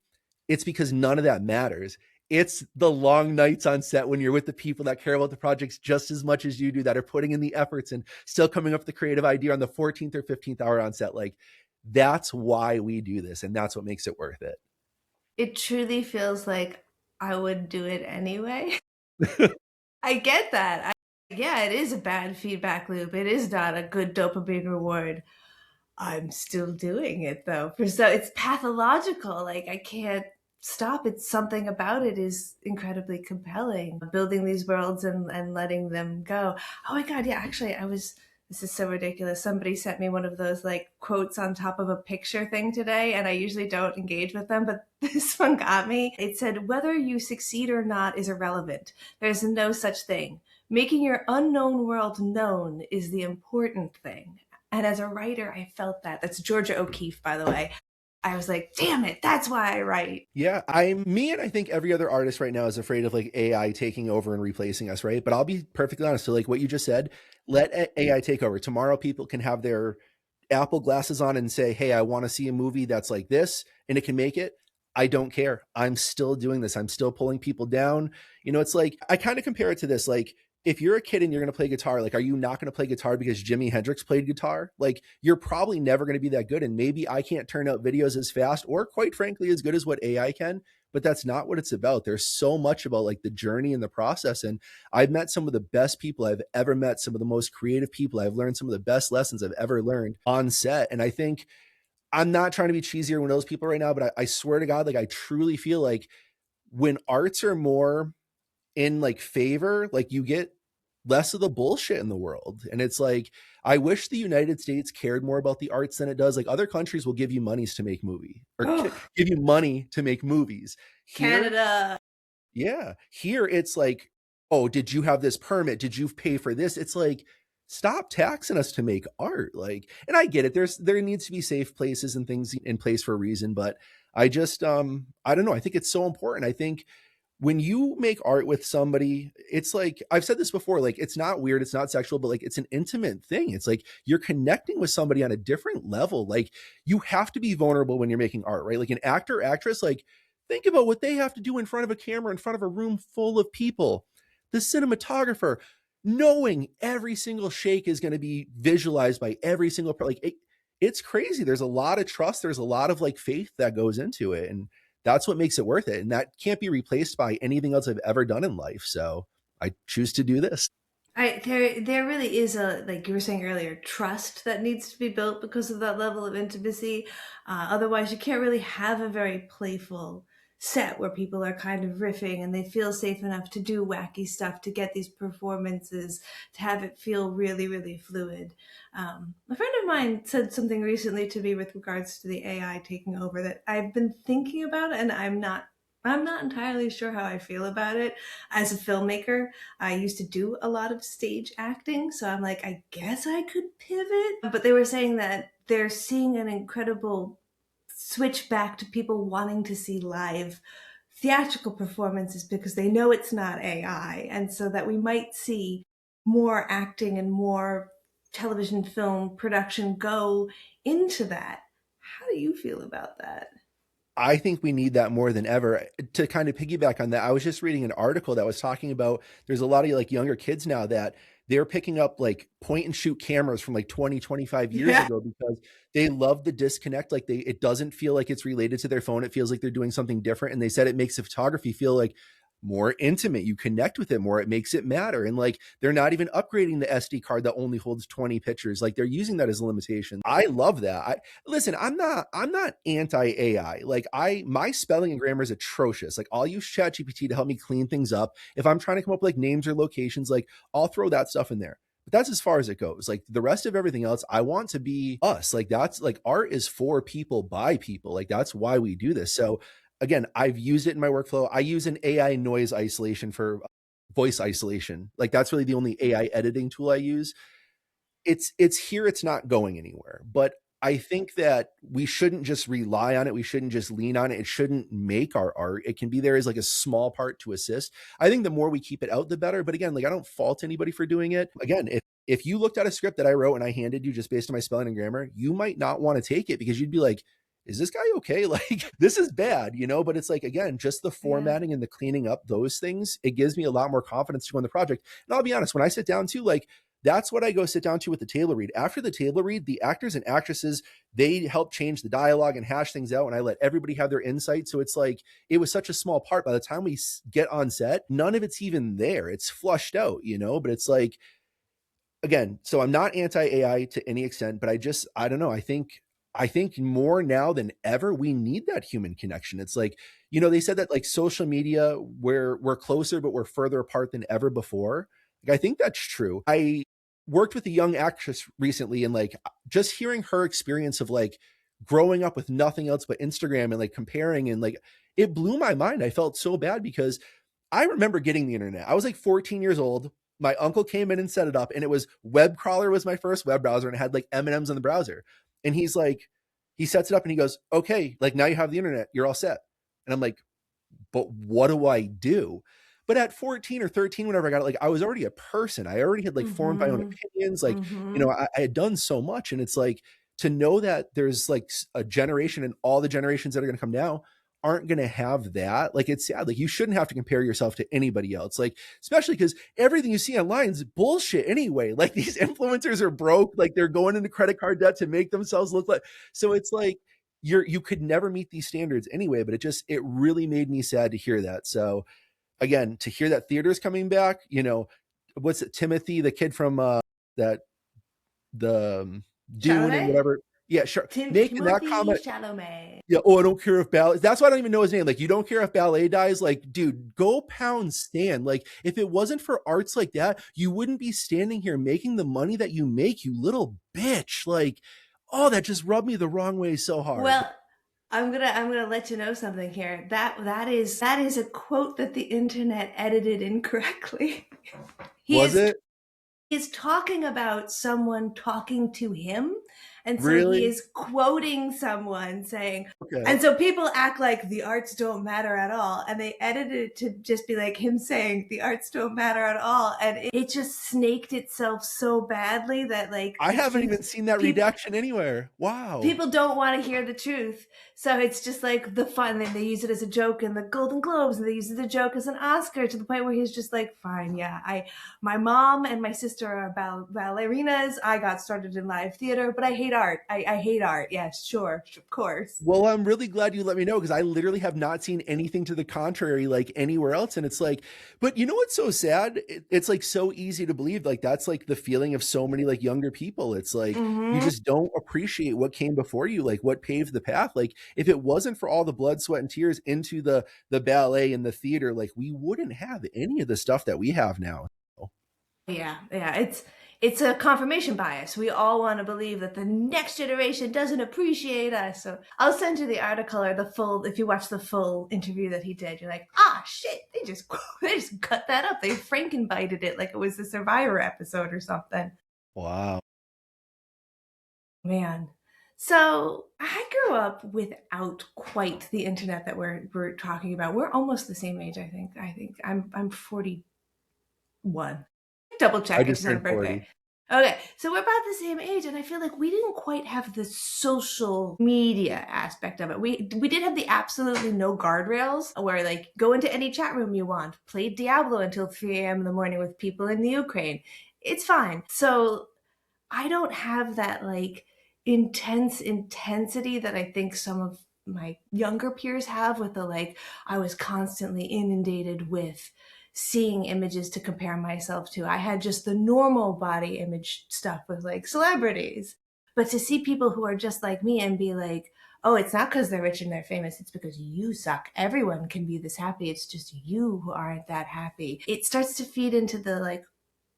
it's because none of that matters. It's the long nights on set when you're with the people that care about the projects just as much as you do, that are putting in the efforts and still coming up with the creative idea on the 14th or 15th hour on set. Like, that's why we do this. And that's what makes it worth it. It truly feels like I would do it anyway. I get that. Yeah, it is a bad feedback loop. It is not a good dopamine reward. I'm still doing it though. So it's pathological. Like, I can't stop. It's something about it is incredibly compelling. Building these worlds and letting them go. Oh my God. Yeah, actually, this is so ridiculous. Somebody sent me one of those like quotes on top of a picture thing today, and I usually don't engage with them, but this one got me. It said, whether you succeed or not is irrelevant. There's no such thing. Making your unknown world known is the important thing. And as a writer, I felt that. That's Georgia O'Keeffe, by the way. I was like, damn it, that's why I write. Yeah, and I think every other artist right now is afraid of like AI taking over and replacing us, right? But I'll be perfectly honest. So like what you just said, let AI take over. Tomorrow people can have their Apple glasses on and say, hey, I want to see a movie that's like this, and it can make it. I don't care. I'm still doing this. I'm still pulling people down. It's like, I kind of compare it to this. Like, if you're a kid and you're going to play guitar, like, are you not going to play guitar because Jimi Hendrix played guitar? Like, you're probably never going to be that good. And maybe I can't turn out videos as fast or, quite frankly, as good as what AI can. But that's not what it's about. There's so much about like the journey and the process. And I've met some of the best people I've ever met, some of the most creative people. I've learned some of the best lessons I've ever learned on set. And I think I'm not trying to be cheesy or one of those people right now, but I swear to God, like I truly feel like when arts are more in like favor, like you get less of the bullshit in the world. And it's like, I wish the United States cared more about the arts than it does. Like other countries will give you monies to make movie or give you money to make movies. Here, Canada. yeah. Here it's like, oh, did you have this permit? Did you pay for this? It's like, stop taxing us to make art. Like, and I get it. There needs to be safe places and things in place for a reason, but I just I don't know. I think it's so important. I think when you make art with somebody, it's like, I've said this before, like it's not weird, it's not sexual, but like it's an intimate thing. It's like you're connecting with somebody on a different level. Like you have to be vulnerable when you're making art, right? Like an actor, actress, like think about what they have to do in front of a camera, in front of a room full of people. The cinematographer, knowing every single shake is going to be visualized by every single, it's crazy. There's a lot of trust. There's a lot of like faith that goes into it. And that's what makes it worth it. And that can't be replaced by anything else I've ever done in life. So I choose to do this. There really is a, like you were saying earlier, trust that needs to be built because of that level of intimacy. Otherwise, you can't really have a very playful set where people are kind of riffing and they feel safe enough to do wacky stuff, to get these performances, to have it feel really, really fluid. A friend of mine said something recently to me with regards to the AI taking over that I've been thinking about, and I'm not entirely sure how I feel about it. As a filmmaker, I used to do a lot of stage acting, so I'm like, I guess I could pivot. But they were saying that they're seeing an incredible switch back to people wanting to see live theatrical performances because they know it's not AI. And so that we might see more acting and more television film production go into that. How do you feel about that? I think we need that more than ever. To kind of piggyback on that, I was just reading an article that was talking about there's a lot of like younger kids now that they're picking up like point and shoot cameras from like 20, 25 years Yeah. ago because they love the disconnect. Like it doesn't feel like it's related to their phone. It feels like they're doing something different. And they said it makes the photography feel like more intimate. You connect with it more. It makes it matter. And like they're not even upgrading the SD card that only holds 20 pictures. Like they're using that as a limitation. I love that. Listen, I'm not anti-AI. Like my spelling and grammar is atrocious. Like I'll use ChatGPT to help me clean things up. If I'm trying to come up with like names or locations, like I'll throw that stuff in there. But that's as far as it goes. Like the rest of everything else, I want to be us. Like that's like art is for people by people. Like that's why we do this. So again, I've used it in my workflow. I use an AI noise isolation for voice isolation. Like that's really the only AI editing tool I use. It's here, it's not going anywhere. But I think that we shouldn't just rely on it. We shouldn't just lean on it. It shouldn't make our art. It can be there as like a small part to assist. I think the more we keep it out, the better. But again, like I don't fault anybody for doing it. Again, if you looked at a script that I wrote and I handed you just based on my spelling and grammar, you might not want to take it because you'd be like, is this guy okay? Like this is bad, but it's like, again, just the formatting and the cleaning up those things, it gives me a lot more confidence to go on the project. And I'll be honest, when I sit down to like, that's what I go sit down to with the table read. After the table read, the actors and actresses, they help change the dialogue and hash things out. And I let everybody have their insight. So it's like, it was such a small part. By the time we get on set, none of it's even there. It's flushed out, but it's like, again, so I'm not anti-AI to any extent, but I don't know. I think more now than ever, we need that human connection. It's like, they said that like social media, we're closer, but we're further apart than ever before. Like, I think that's true. I worked with a young actress recently and like just hearing her experience of like growing up with nothing else but Instagram and like comparing and like, it blew my mind. I felt so bad because I remember getting the internet. I was like 14 years old. My uncle came in and set it up and it was web crawler was my first web browser and it had like M&Ms on the browser. And he's like, he sets it up and he goes, okay, like now you have the internet, you're all set. And I'm like, but what do I do? But at 14 or 13, whenever I got it, like I was already a person. I already had like formed my own opinions. Like, you know, I had done so much. And it's like to know that there's like a generation and all the generations that are going to come now aren't going to have that. Like, it's sad. Like, you shouldn't have to compare yourself to anybody else. Like, especially because everything you see online is bullshit anyway. Like, these influencers are broke. Like, they're going into credit card debt to make themselves look like, so it's like, you could never meet these standards anyway, but it really made me sad to hear that. So again, to hear that theater's coming back, you know, what's it, Timothée, the kid from that the Dune and Chalamet? whatever. Yeah, sure. Making that comment. Chalamet. Yeah. Oh, I don't care if ballet. That's why I don't even know his name. Like, you don't care if ballet dies. Like, dude, go pound stand. Like, if it wasn't for arts like that, you wouldn't be standing here making the money that you make, you little bitch. Like, oh, that just rubbed me the wrong way so hard. Well, I'm gonna let you know something here. That is a quote that the internet edited incorrectly. Was it? He's talking about someone talking to him. And so Really? he is quoting someone saying, Okay. and so people act like the arts don't matter at all. And they edited it to just be like him saying the arts don't matter at all. And it just snaked itself so badly that like I haven't even seen that redaction anywhere. Wow. People don't want to hear the truth. So it's just like the fun. And they use it as a joke in the Golden Globes, and they use it as a joke as an Oscar, to the point where he's just like, fine, yeah, my mom and my sister are ballerinas. I got started in live theater, but I hate art. I hate art. Yes, sure, of course. Well, I'm really glad you let me know, because I literally have not seen anything to the contrary, like anywhere else. And it's like, but you know what's so sad? It's like so easy to believe. Like, that's like the feeling of so many like younger people. It's like, you just don't appreciate what came before you, like what paved the path. Like, if it wasn't for all the blood, sweat, and tears into the ballet and the theater, like we wouldn't have any of the stuff that we have now. Yeah. It's a confirmation bias. We all want to believe that the next generation doesn't appreciate us. So I'll send you the article or the full, if you watch the full interview that he did, you're like, shit, they just cut that up. They Frankenbited it like it was a Survivor episode or something. Wow. Man. So I grew up without quite the internet that we're talking about. We're almost the same age, I think. I'm 41. Double check. I just turned 40. Okay, so we're about the same age, and I feel like we didn't quite have the social media aspect of it. We did have the absolutely no guardrails, where like go into any chat room you want, play Diablo until 3 a.m. in the morning with people in the Ukraine. It's fine. So I don't have that like intensity that I think some of my younger peers have, with the like, I was constantly inundated with seeing images to compare myself to. I had just the normal body image stuff with like celebrities. But to see people who are just like me and be like, oh, it's not because they're rich and they're famous, it's because you suck. Everyone can be this happy. It's just you who aren't that happy. It starts to feed into the like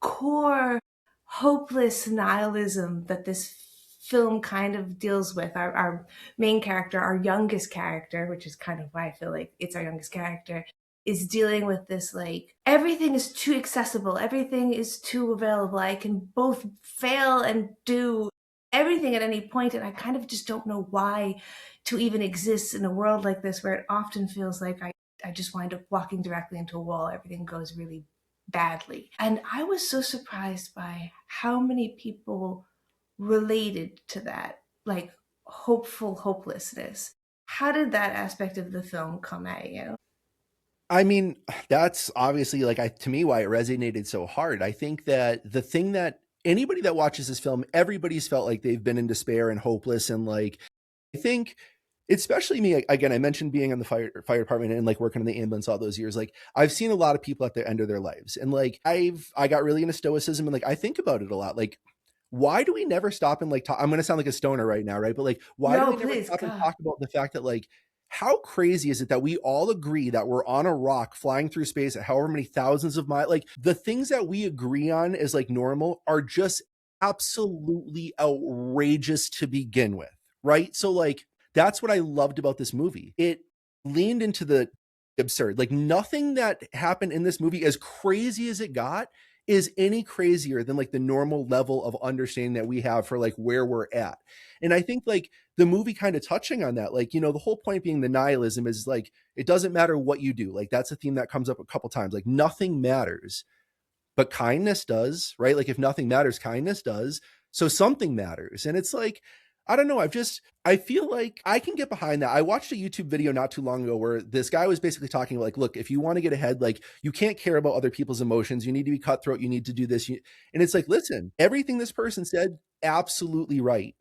core hopeless nihilism that this film kind of deals with. Our main character, our youngest character, which is kind of why I feel like it's our youngest character, is dealing with this like, everything is too accessible, everything is too available. I can both fail and do everything at any point, and I kind of just don't know why to even exist in a world like this, where it often feels like I just wind up walking directly into a wall. Everything goes really badly. And I was so surprised by how many people related to that, like hopeful hopelessness. How did that aspect of the film come at you? I mean, that's obviously like, to me, why it resonated so hard. I think that the thing that anybody that watches this film, everybody's felt like they've been in despair and hopeless. And like, I think especially me, again, I mentioned being on the fire department and like working in the ambulance all those years. Like, I've seen a lot of people at the end of their lives, and like, I got really into stoicism, and like, I think about it a lot. Like, why do we never stop and like talk? I'm going to sound like a stoner right now, right? But like, why do we never stop and talk about the fact that like, how crazy is it that we all agree that we're on a rock flying through space at however many thousands of miles? Like, the things that we agree on as like normal are just absolutely outrageous to begin with, right? So like, that's what I loved about this movie. It leaned into the absurd. Like, nothing that happened in this movie, as crazy as it got, is any crazier than like the normal level of understanding that we have for like where we're at. And I think like the movie kind of touching on that, like, you know, the whole point being the nihilism is like, it doesn't matter what you do. Like that's a theme that comes up a couple times. Like nothing matters, but kindness does, right? Like if nothing matters, kindness does. So something matters. And it's like, I don't know. I feel like I can get behind that. I watched a YouTube video not too long ago where this guy was basically talking like, look, if you want to get ahead, like you can't care about other people's emotions. You need to be cutthroat. You need to do this. And it's like, listen, everything this person said, absolutely right.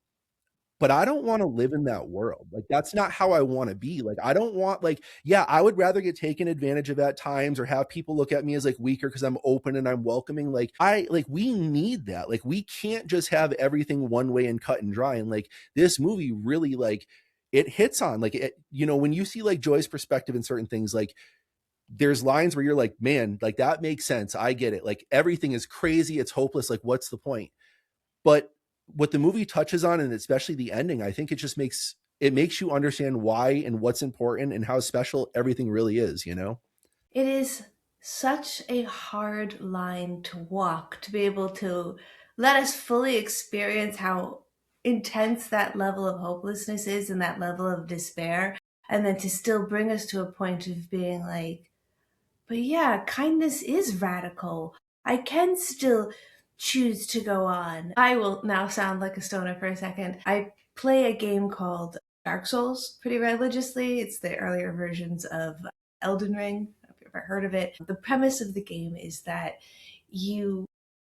But I don't want to live in that world. Like that's not how I want to be. Like I don't want like, yeah, I would rather get taken advantage of at times or have people look at me as like weaker because I'm open and I'm welcoming. Like we need that. Like we can't just have everything one way and cut and dry. And like this movie really like it hits on like it, you know, when you see like Joy's perspective in certain things, like there's lines where you're like, man, like that makes sense. I get it. Like everything is crazy. It's hopeless. Like what's the point? But what the movie touches on, and especially the ending, I think it makes you understand why and what's important and how special everything really is, you know? It is such a hard line to walk to be able to let us fully experience how intense that level of hopelessness is and that level of despair, and then to still bring us to a point of being like, but yeah, kindness is radical. I can still choose to go on. I will now sound like a stoner for a second. I play a game called Dark Souls pretty religiously. It's the earlier versions of Elden Ring. If you've ever heard of it. The premise of the game is that you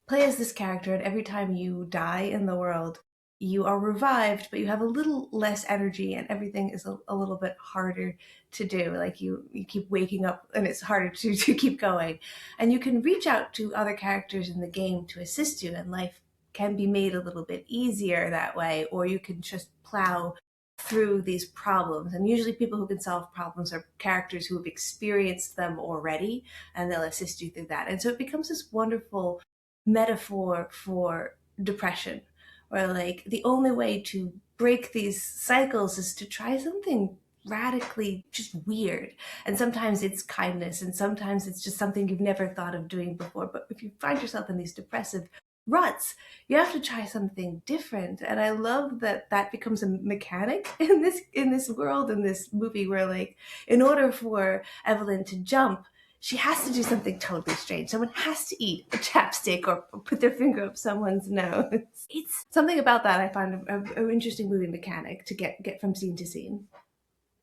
play as this character, and every time you die in the world, you are revived, but you have a little less energy, and everything is a little bit harder to do. Like you keep waking up, and it's harder to keep going. And you can reach out to other characters in the game to assist you, and life can be made a little bit easier that way, or you can just plow through these problems. And usually people who can solve problems are characters who have experienced them already, and they'll assist you through that. And so it becomes this wonderful metaphor for depression, where like the only way to break these cycles is to try something radically just weird. And sometimes it's kindness, and sometimes it's just something you've never thought of doing before. But if you find yourself in these depressive ruts, you have to try something different. And I love that that becomes a mechanic in this world, in this movie, where like in order for Evelyn to jump, she has to do something totally strange. Someone has to eat a chapstick or put their finger up someone's nose. It's something about that I find an interesting movie mechanic to get from scene to scene.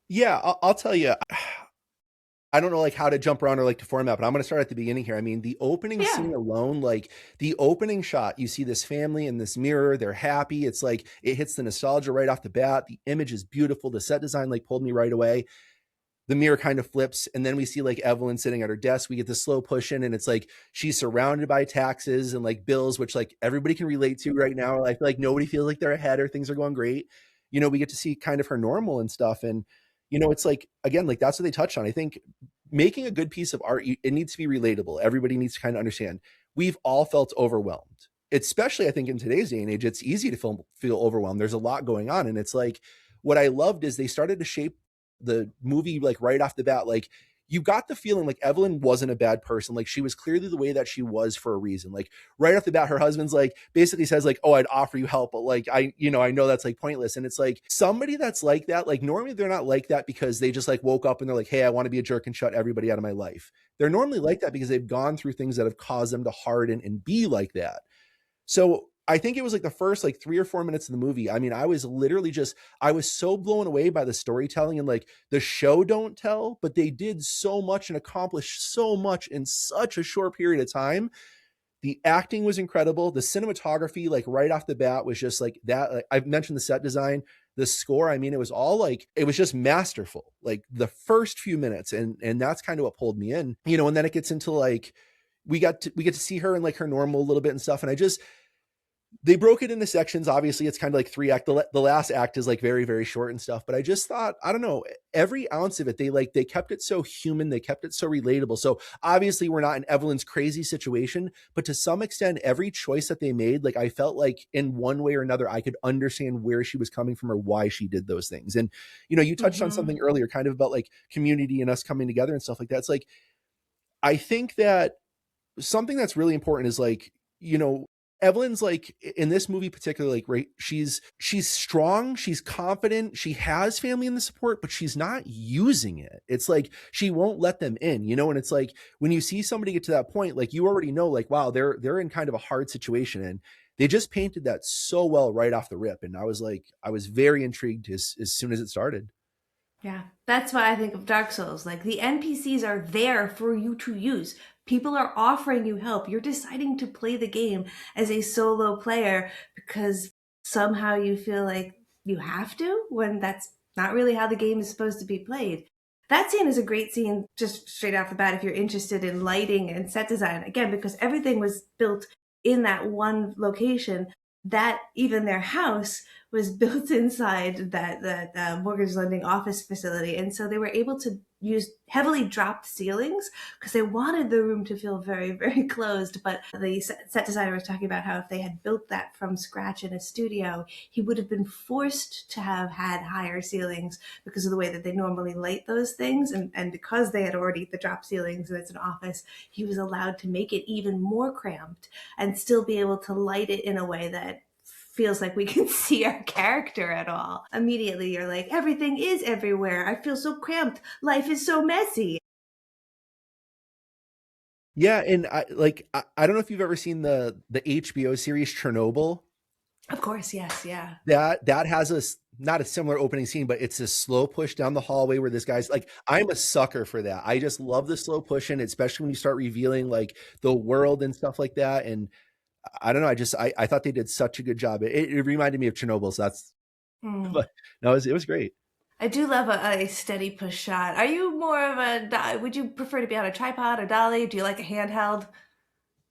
Yeah, I'll tell you, I don't know like how to jump around or like to format, but I'm going to start at the beginning here. I mean, the opening scene alone, like the opening shot, you see this family in this mirror, they're happy. It's like, it hits the nostalgia right off the bat. The image is beautiful. The set design like pulled me right away. The mirror kind of flips, and then we see like Evelyn sitting at her desk. We get the slow push in, and it's like she's surrounded by taxes and like bills, which like everybody can relate to right now. I feel like nobody feels like they're ahead or things are going great. You know, we get to see kind of her normal and stuff. And, you know, it's like, again, like that's what they touched on. I think making a good piece of art, it needs to be relatable. Everybody needs to kind of understand. We've all felt overwhelmed, especially I think in today's day and age. It's easy to feel overwhelmed. There's a lot going on. And it's like, what I loved is they started to shape the movie like right off the bat. Like you got the feeling like Evelyn wasn't a bad person. Like she was clearly the way that she was for a reason. Like right off the bat, her husband's like basically says like, oh, I'd offer you help, but like I know that's like pointless. And it's like somebody that's like that, like normally they're not like that because they just like woke up and they're like, hey, I want to be a jerk and shut everybody out of my life. They're normally like that because they've gone through things that have caused them to harden and be like that. So I think it was like the first like 3 or 4 minutes of the movie. I mean, I was literally I was so blown away by the storytelling, and like the show don't tell, but they did so much and accomplished so much in such a short period of time. The acting was incredible. The cinematography, like right off the bat, was just like that. Like, I've mentioned the set design, the score. I mean, it was all like, it was just masterful. Like the first few minutes, and that's kind of what pulled me in, you know. And then it gets into like, we get to see her in like her normal a little bit and stuff. And they broke it into sections. Obviously it's kind of like 3 act. The last act is like very, very short and stuff, but I just thought, I don't know, every ounce of it, they kept it so human. They kept it so relatable. So obviously we're not in Evelyn's crazy situation, but to some extent, every choice that they made, like I felt like in one way or another, I could understand where she was coming from or why she did those things. And, you know, you touched on something earlier kind of about like community and us coming together and stuff like that. It's like, I think that something that's really important is like, you know, Evelyn's like in this movie particularly, like, right, she's strong, she's confident, she has family in the support, but she's not using it. It's like she won't let them in, you know. And it's like when you see somebody get to that point, like you already know, like, wow, they're in kind of a hard situation, and they just painted that so well right off the rip. And I was very intrigued as soon as it started. Yeah, that's what I think of Dark Souls. Like the NPCs are there for you to use. People are offering you help. You're deciding to play the game as a solo player because somehow you feel like you have to when that's not really how the game is supposed to be played. That scene is a great scene just straight off the bat if you're interested in lighting and set design. Again, because everything was built in that one location, that even their house was built inside that mortgage lending office facility, and so they were able to use heavily dropped ceilings because they wanted the room to feel very, very closed. But the set designer was talking about how if they had built that from scratch in a studio, he would have been forced to have had higher ceilings because of the way that they normally light those things, and because they had already the drop ceilings and it's an office, he was allowed to make it even more cramped and still be able to light it in a way that feels like we can see our character at all. Immediately you're like, everything is everywhere. I feel so cramped. Life is so messy. Yeah, and I don't know if you've ever seen the HBO series Chernobyl. Of course, yes, yeah. That has a not a similar opening scene, but it's a slow push down the hallway where this guy's like, I'm a sucker for that. I just love the slow push in, especially when you start revealing like the world and stuff like that. And I don't know, I thought they did such a good job. It reminded me of Chernobyl, so that's Mm. but no, it was great. I do love a steady push shot. Are you more of would you prefer to be on a tripod or dolly? Do you like a handheld?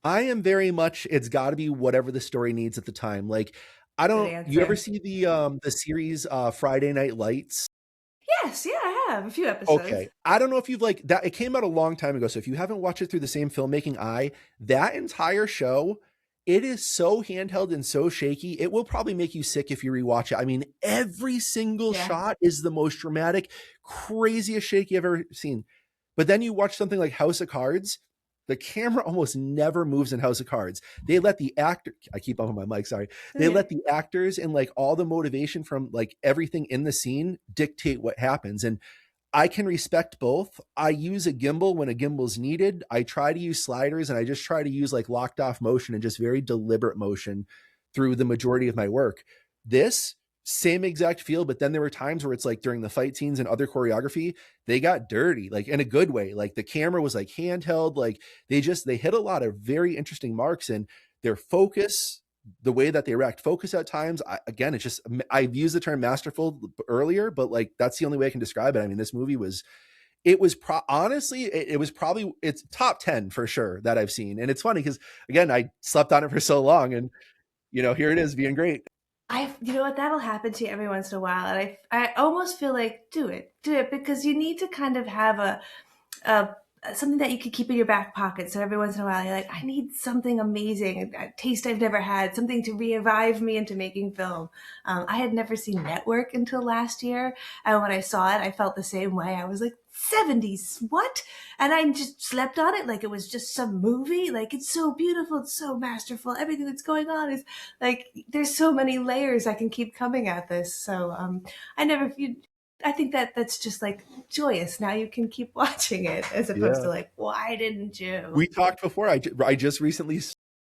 I am very much, it's got to be whatever the story needs at the time. Like, Good you ever answer. see the series Friday Night Lights? Yes, yeah, I have a few episodes. Okay. I don't know if you've like that. It came out a long time ago. So if you haven't watched it through the same filmmaking eye, that entire show, it is so handheld and so shaky. It will probably make you sick if you rewatch it. I mean, every single Yeah. shot is the most dramatic, craziest shaky I've ever seen. But then you watch something like House of Cards, the camera almost never moves in House of Cards. They let the actor, I keep up on my mic, sorry. They Yeah. let the actors and like all the motivation from like everything in the scene dictate what happens. And I can respect both. I use a gimbal when a gimbal's needed. I try to use sliders, and I just try to use like locked off motion and just very deliberate motion through the majority of my work. This same exact feel, but then there were times where it's like during the fight scenes and other choreography, they got dirty, like in a good way. Like the camera was like handheld, like they hit a lot of very interesting marks, and their focus, the way that they react focus at times, again, it's just, I've used the term masterful earlier, but like that's the only way I can describe it. I mean, this movie was, honestly, it was probably, it's top 10 for sure that I've seen. And it's funny because again, I slept on it for so long, and here it is being great. You know what, that'll happen to you every once in a while, and I almost feel like do it because you need to kind of have a something that you could keep in your back pocket. So every once in a while, you're like, I need something amazing, a taste I've never had, something to revive me into making film. I had never seen Network until last year, and when I saw it, I felt the same way. I was like, 70s, what? And I just slept on it like it was just some movie. Like, it's so beautiful, it's so masterful. Everything that's going on is like, there's so many layers I can keep coming at this. So I never, I think that that's just like joyous. Now you can keep watching it as opposed Yeah. to like, why didn't you? We talked before. I just recently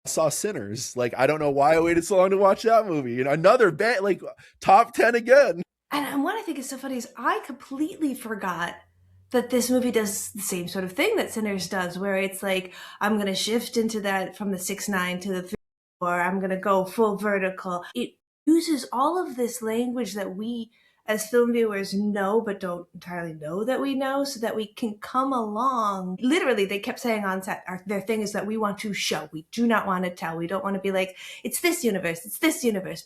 saw Sinners. Like, I don't know why I waited so long to watch that movie. And another bet, like top 10 again. And what I think is so funny is I completely forgot that this movie does the same sort of thing that Sinners does, where it's like, I'm going to shift into that from the 6:9 to the 3, or I'm going to go full vertical. It uses all of this language that we as film viewers know but don't entirely know that we know, so that we can come along. Literally, they kept saying on set, their thing is that we want to show, we do not want to tell. We don't want to be like, it's this universe,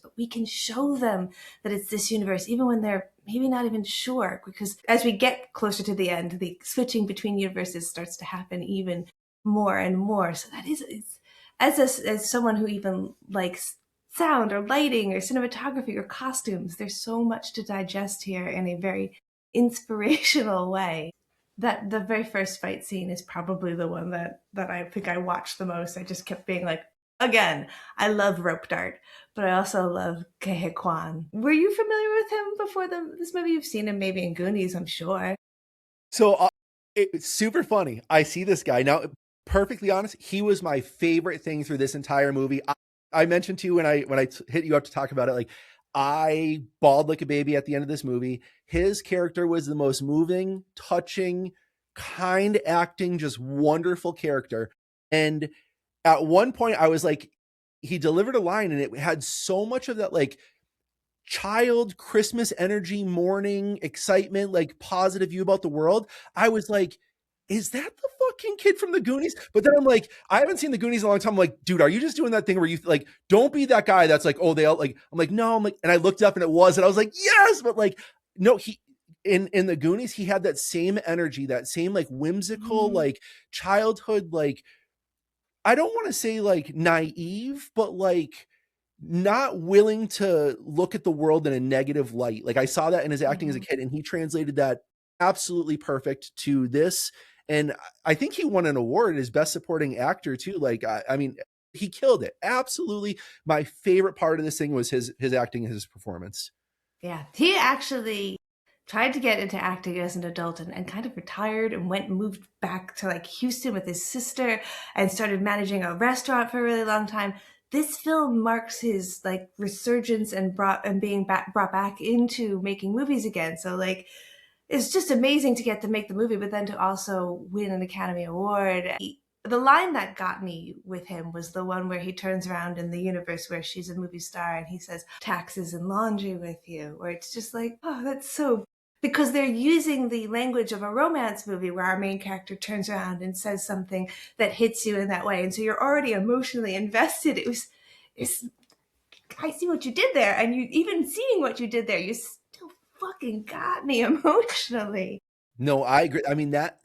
but we can show them that it's this universe even when they're maybe not even sure, because as we get closer to the end, the switching between universes starts to happen even more and more. So that is, as someone who even likes sound or lighting or cinematography or costumes, there's so much to digest here in a very inspirational way. That the very first fight scene is probably the one that I think I watched the most. I just kept being like, again, I love Rope Dart, but I also love Quan. Were you familiar with him before this movie? You've seen him maybe in Goonies, I'm sure. So it's super funny. I see this guy now. Perfectly honest, he was my favorite thing through this entire movie. I mentioned to you when I hit you up to talk about it, like I bawled like a baby at the end of this movie. His character was the most moving, touching, kind acting, just wonderful character. And at one point, I was like, he delivered a line, and it had so much of that like child Christmas energy, morning excitement, like positive view about the world. I was like, is that the fucking kid from the Goonies? But then I'm like, I haven't seen the Goonies in a long time. I'm like, dude, are you just doing that thing where you like, don't be that guy that's like, oh, they all like, I'm like, no, I'm like, and I looked up and it was, and I was like, yes, but like, no, he in the Goonies, he had that same energy, that same like whimsical, like childhood, like I don't want to say like naive, but like not willing to look at the world in a negative light. Like I saw that in his acting as a kid, and he translated that absolutely perfect to this. And I think he won an award as best supporting actor too. Like, I mean, he killed it. Absolutely. My favorite part of this thing was his acting and his performance. Yeah, he actually tried to get into acting as an adult and kind of retired and moved back to like Houston with his sister and started managing a restaurant for a really long time. This film marks his like resurgence and being brought back into making movies again. So like it's just amazing to get to make the movie, but then to also win an Academy Award. The line that got me with him was the one where he turns around in the universe where she's a movie star and he says, taxes and laundry with you, where it's just like, oh, that's so, because they're using the language of a romance movie where our main character turns around and says something that hits you in that way. And so you're already emotionally invested. It's, I see what you did there. And you even seeing what you did there, you still fucking got me emotionally. No, I agree. I mean, that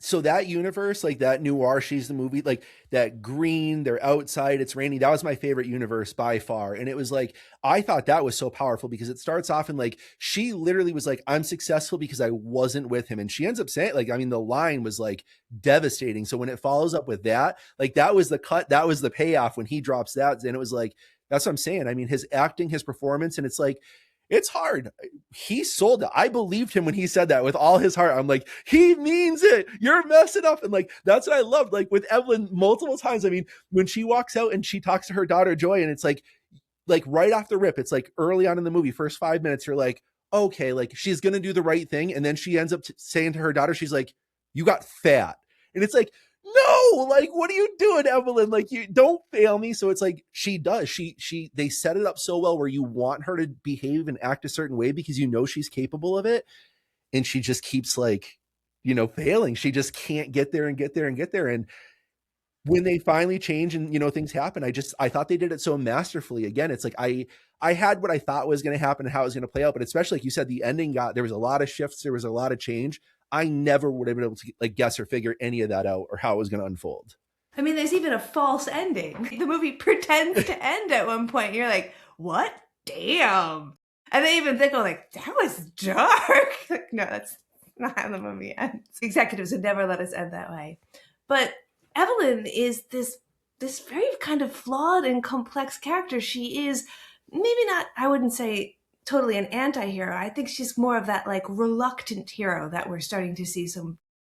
universe, like that noir, she's the movie, like that green, they're outside, it's raining. That was my favorite universe by far. And it was like, I thought that was so powerful because it starts off and like, she literally was like, I'm successful because I wasn't with him. And she ends up saying, like, I mean, the line was like devastating. So when it follows up with that, like that was the cut, that was the payoff when he drops that. And it was like, that's what I'm saying. I mean, his acting, his performance, and it's like, it's hard. He sold it. I believed him when he said that with all his heart. I'm like, he means it. You're messing up. And like, that's what I loved. Like with Evelyn multiple times. I mean, when she walks out and she talks to her daughter, Joy, and it's like right off the rip, it's like early on in the movie, first 5 minutes, you're like, okay, like she's going to do the right thing. And then she ends up saying to her daughter, she's like, you got fat. And it's like, no, like, what are you doing, Evelyn? Like, you don't fail me. So it's like, she does. They set it up so well where you want her to behave and act a certain way because you know she's capable of it. And she just keeps like, failing. She just can't get there and get there and get there. And when they finally change and, things happen, I thought they did it so masterfully. Again, it's like, I had what I thought was going to happen and how it was going to play out. But especially like you said, the ending there was a lot of shifts. There was a lot of change. I never would have been able to like guess or figure any of that out or how it was going to unfold. I mean, there's even a false ending. The movie pretends to end at one point. You're like, what? Damn. And they even think, oh, like, that was dark. Like, no, that's not how the movie ends. Executives would never let us end that way. But Evelyn is this very kind of flawed and complex character. She is maybe not, I wouldn't say totally an anti-hero. I think she's more of that like reluctant hero that we're starting to see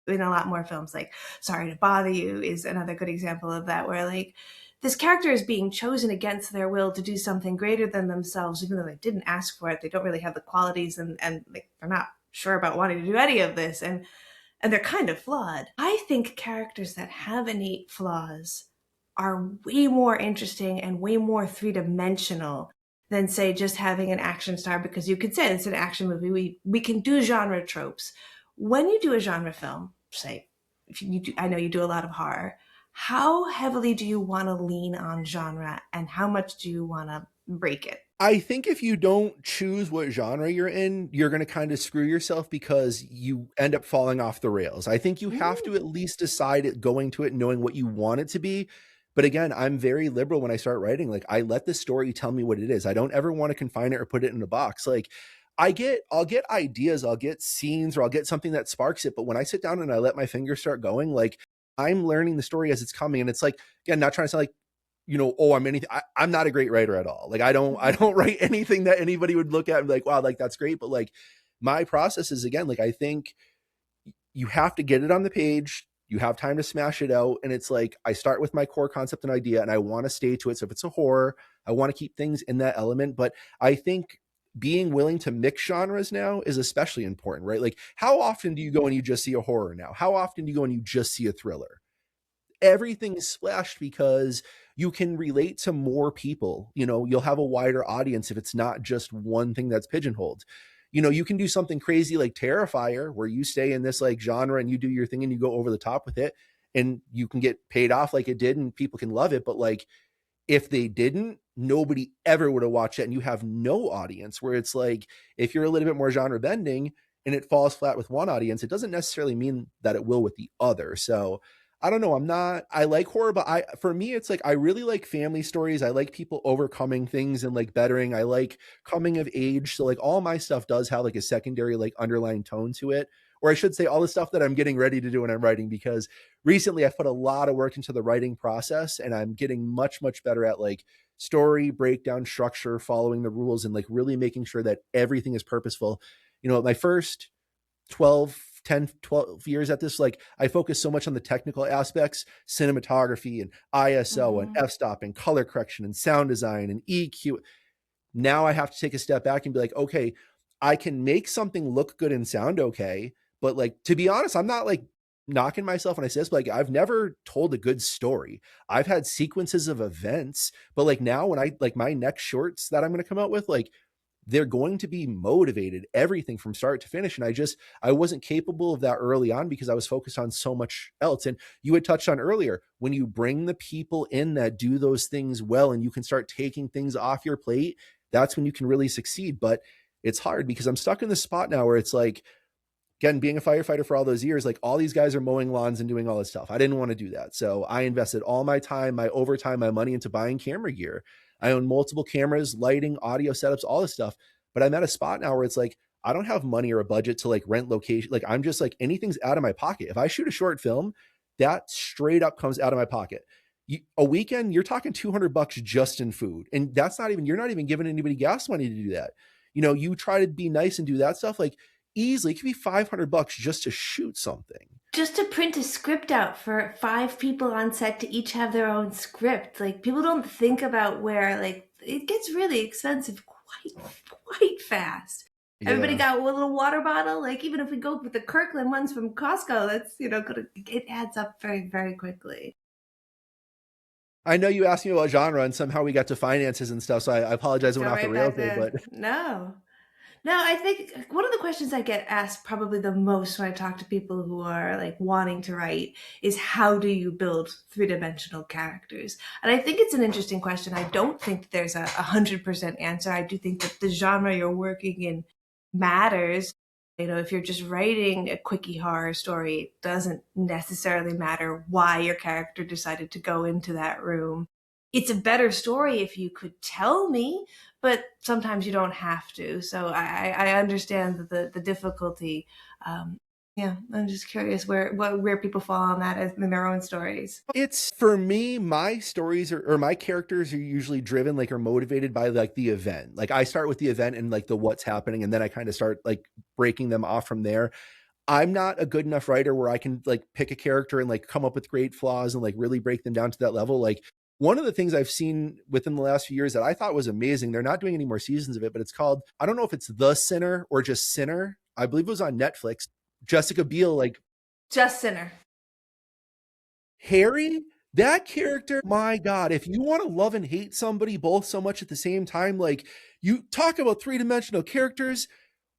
in a lot more films. Like Sorry to Bother You is another good example of that, where like this character is being chosen against their will to do something greater than themselves, even though they didn't ask for it. They don't really have the qualities and like they're not sure about wanting to do any of this. And they're kind of flawed. I think characters that have innate flaws are way more interesting and way more three-dimensional than say just having an action star, because you could say it's an action movie. We can do genre tropes. When you do a genre film, say, I know you do a lot of horror, how heavily do you want to lean on genre and how much do you want to break it? I think if you don't choose what genre you're in, you're going to kind of screw yourself because you end up falling off the rails. I think you have to at least decide it going to it, knowing what you want it to be. But again, I'm very liberal when I start writing. Like I let the story tell me what it is. I don't ever want to confine it or put it in a box. Like I'll get ideas, I'll get scenes, or I'll get something that sparks it. But when I sit down and I let my fingers start going, like I'm learning the story as it's coming. And it's like, again, not trying to sound like, oh, I'm anything. I'm not a great writer at all. Like I don't write anything that anybody would look at and be like, wow, like that's great. But like my process is, again, like I think you have to get it on the page. You have time to smash it out. And it's like, I start with my core concept and idea and I want to stay to it. So if it's a horror, I want to keep things in that element. But I think being willing to mix genres now is especially important, right? Like how often do you go and you just see a horror now? How often do you go and you just see a thriller? Everything is splashed because you can relate to more people. You'll have a wider audience if it's not just one thing that's pigeonholed. You can do something crazy like Terrifier, where you stay in this like genre and you do your thing and you go over the top with it and you can get paid off like it did and people can love it. But like, if they didn't, nobody ever would have watched it and you have no audience. Where it's like, if you're a little bit more genre bending and it falls flat with one audience, it doesn't necessarily mean that it will with the other. So I don't know. I like horror, but for me, it's like, I really like family stories. I like people overcoming things and like bettering. I like coming of age. So like all my stuff does have like a secondary, like underlying tone to it. Or I should say all the stuff that I'm getting ready to do when I'm writing, because recently I've put a lot of work into the writing process and I'm getting much, much better at like story, breakdown, structure, following the rules, and like really making sure that everything is purposeful. My first 10, 12 years at this, like I focus so much on the technical aspects, cinematography and ISO and f-stop and color correction and sound design and EQ. Now I have to take a step back and be like, okay, I can make something look good and sound okay. But like, to be honest, I'm not like knocking myself when I say this, but like I've never told a good story. I've had sequences of events, but like now when I like my next shorts that I'm going to come out with, like they're going to be motivated, everything from start to finish. And I wasn't capable of that early on because I was focused on so much else. And you had touched on earlier, when you bring the people in that do those things well and you can start taking things off your plate, that's when you can really succeed. But it's hard because I'm stuck in this spot now where it's like, again, being a firefighter for all those years, like all these guys are mowing lawns and doing all this stuff. I didn't want to do that. So I invested all my time, my overtime, my money into buying camera gear. I own multiple cameras, lighting, audio setups, all this stuff. But I'm at a spot now where it's like, I don't have money or a budget to like rent location. Like I'm just like, anything's out of my pocket. If I shoot a short film, that straight up comes out of my pocket. A weekend, you're talking $200 just in food. And that's not even, you're not even giving anybody gas money to do that. You try to be nice and do that stuff. Like easily, it could be $500 just to shoot something. Just to print a script out for 5 people on set to each have their own script. Like people don't think about where like it gets really expensive quite fast. Yeah. Everybody got a little water bottle. Like even if we go with the Kirkland ones from Costco, that's it adds up very, very quickly. I know you asked me about genre and somehow we got to finances and stuff. So I apologize I went off the rails there, but No, I think one of the questions I get asked probably the most when I talk to people who are like wanting to write is how do you build 3-dimensional characters? And I think it's an interesting question. I don't think that there's a 100% answer. I do think that the genre you're working in matters. If you're just writing a quickie horror story, it doesn't necessarily matter why your character decided to go into that room. It's a better story if you could tell me, but sometimes you don't have to. So I understand the difficulty. I'm just curious where people fall on that in their own stories. It's, for me, my stories or my characters are usually driven like or motivated by like the event. Like I start with the event and like the what's happening, and then I kind of start like breaking them off from there. I'm not a good enough writer where I can like pick a character and like come up with great flaws and like really break them down to that level. Like one of the things I've seen within the last few years that I thought was amazing, they're not doing any more seasons of it, but it's called, I don't know if it's The Sinner or just Sinner. I believe it was on Netflix. Jessica Biel, like just Sinner. Harry, that character, my God, if you want to love and hate somebody both so much at the same time, like you talk about 3-dimensional characters.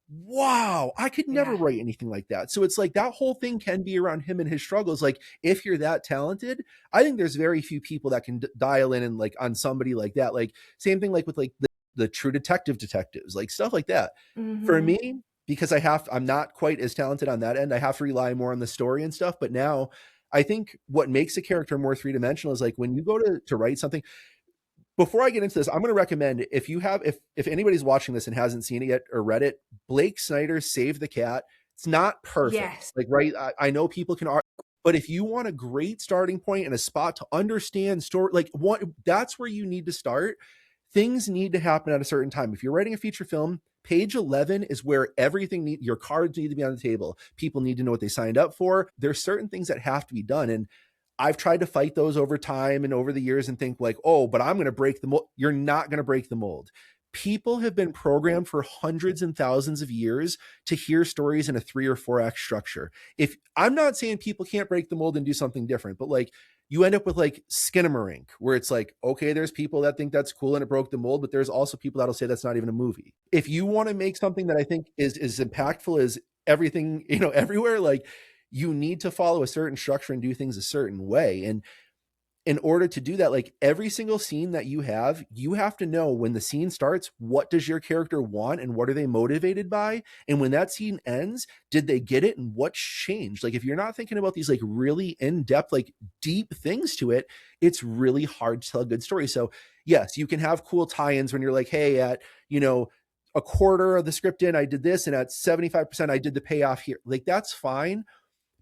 Wow, I could never write anything like that. So it's like that whole thing can be around him and his struggles. Like if you're that talented, I think there's very few people that can dial in and like on somebody like that. Like same thing like with like the true detectives, like stuff like that. Mm-hmm. For me, because I'm not quite as talented on that end, I have to rely more on the story and stuff. But now I think what makes a character more 3-dimensional is like when you go to write something, Before I get into this, I'm going to recommend, if anybody's watching this and hasn't seen it yet or read it, Blake Snyder's Save the Cat. It's not perfect. Yes. Like, right. I know people can argue, but if you want a great starting point and a spot to understand story, like what, that's where you need to start. Things need to happen at a certain time. If you're writing a feature film, page 11 is where your cards need to be on the table. People need to know what they signed up for. There's certain things that have to be done. And I've tried to fight those over time and over the years and think like, oh, but I'm going to break the mold. You're not going to break the mold. People have been programmed for hundreds and thousands of years to hear stories in a 3 or 4 act structure. If I'm not saying people can't break the mold and do something different, but like you end up with like Skinamarink, where it's like, okay, there's people that think that's cool and it broke the mold, but there's also people that'll say that's not even a movie. If you want to make something that I think is impactful as everything, everywhere, like you need to follow a certain structure and do things a certain way. And in order to do that, like every single scene that you have to know when the scene starts, what does your character want and what are they motivated by? And when that scene ends, did they get it and what's changed? Like if you're not thinking about these like really in-depth, like deep things to it, it's really hard to tell a good story. So yes, you can have cool tie-ins when you're like, hey, at, a quarter of the script in, I did this, and at 75%, I did the payoff here. Like that's fine.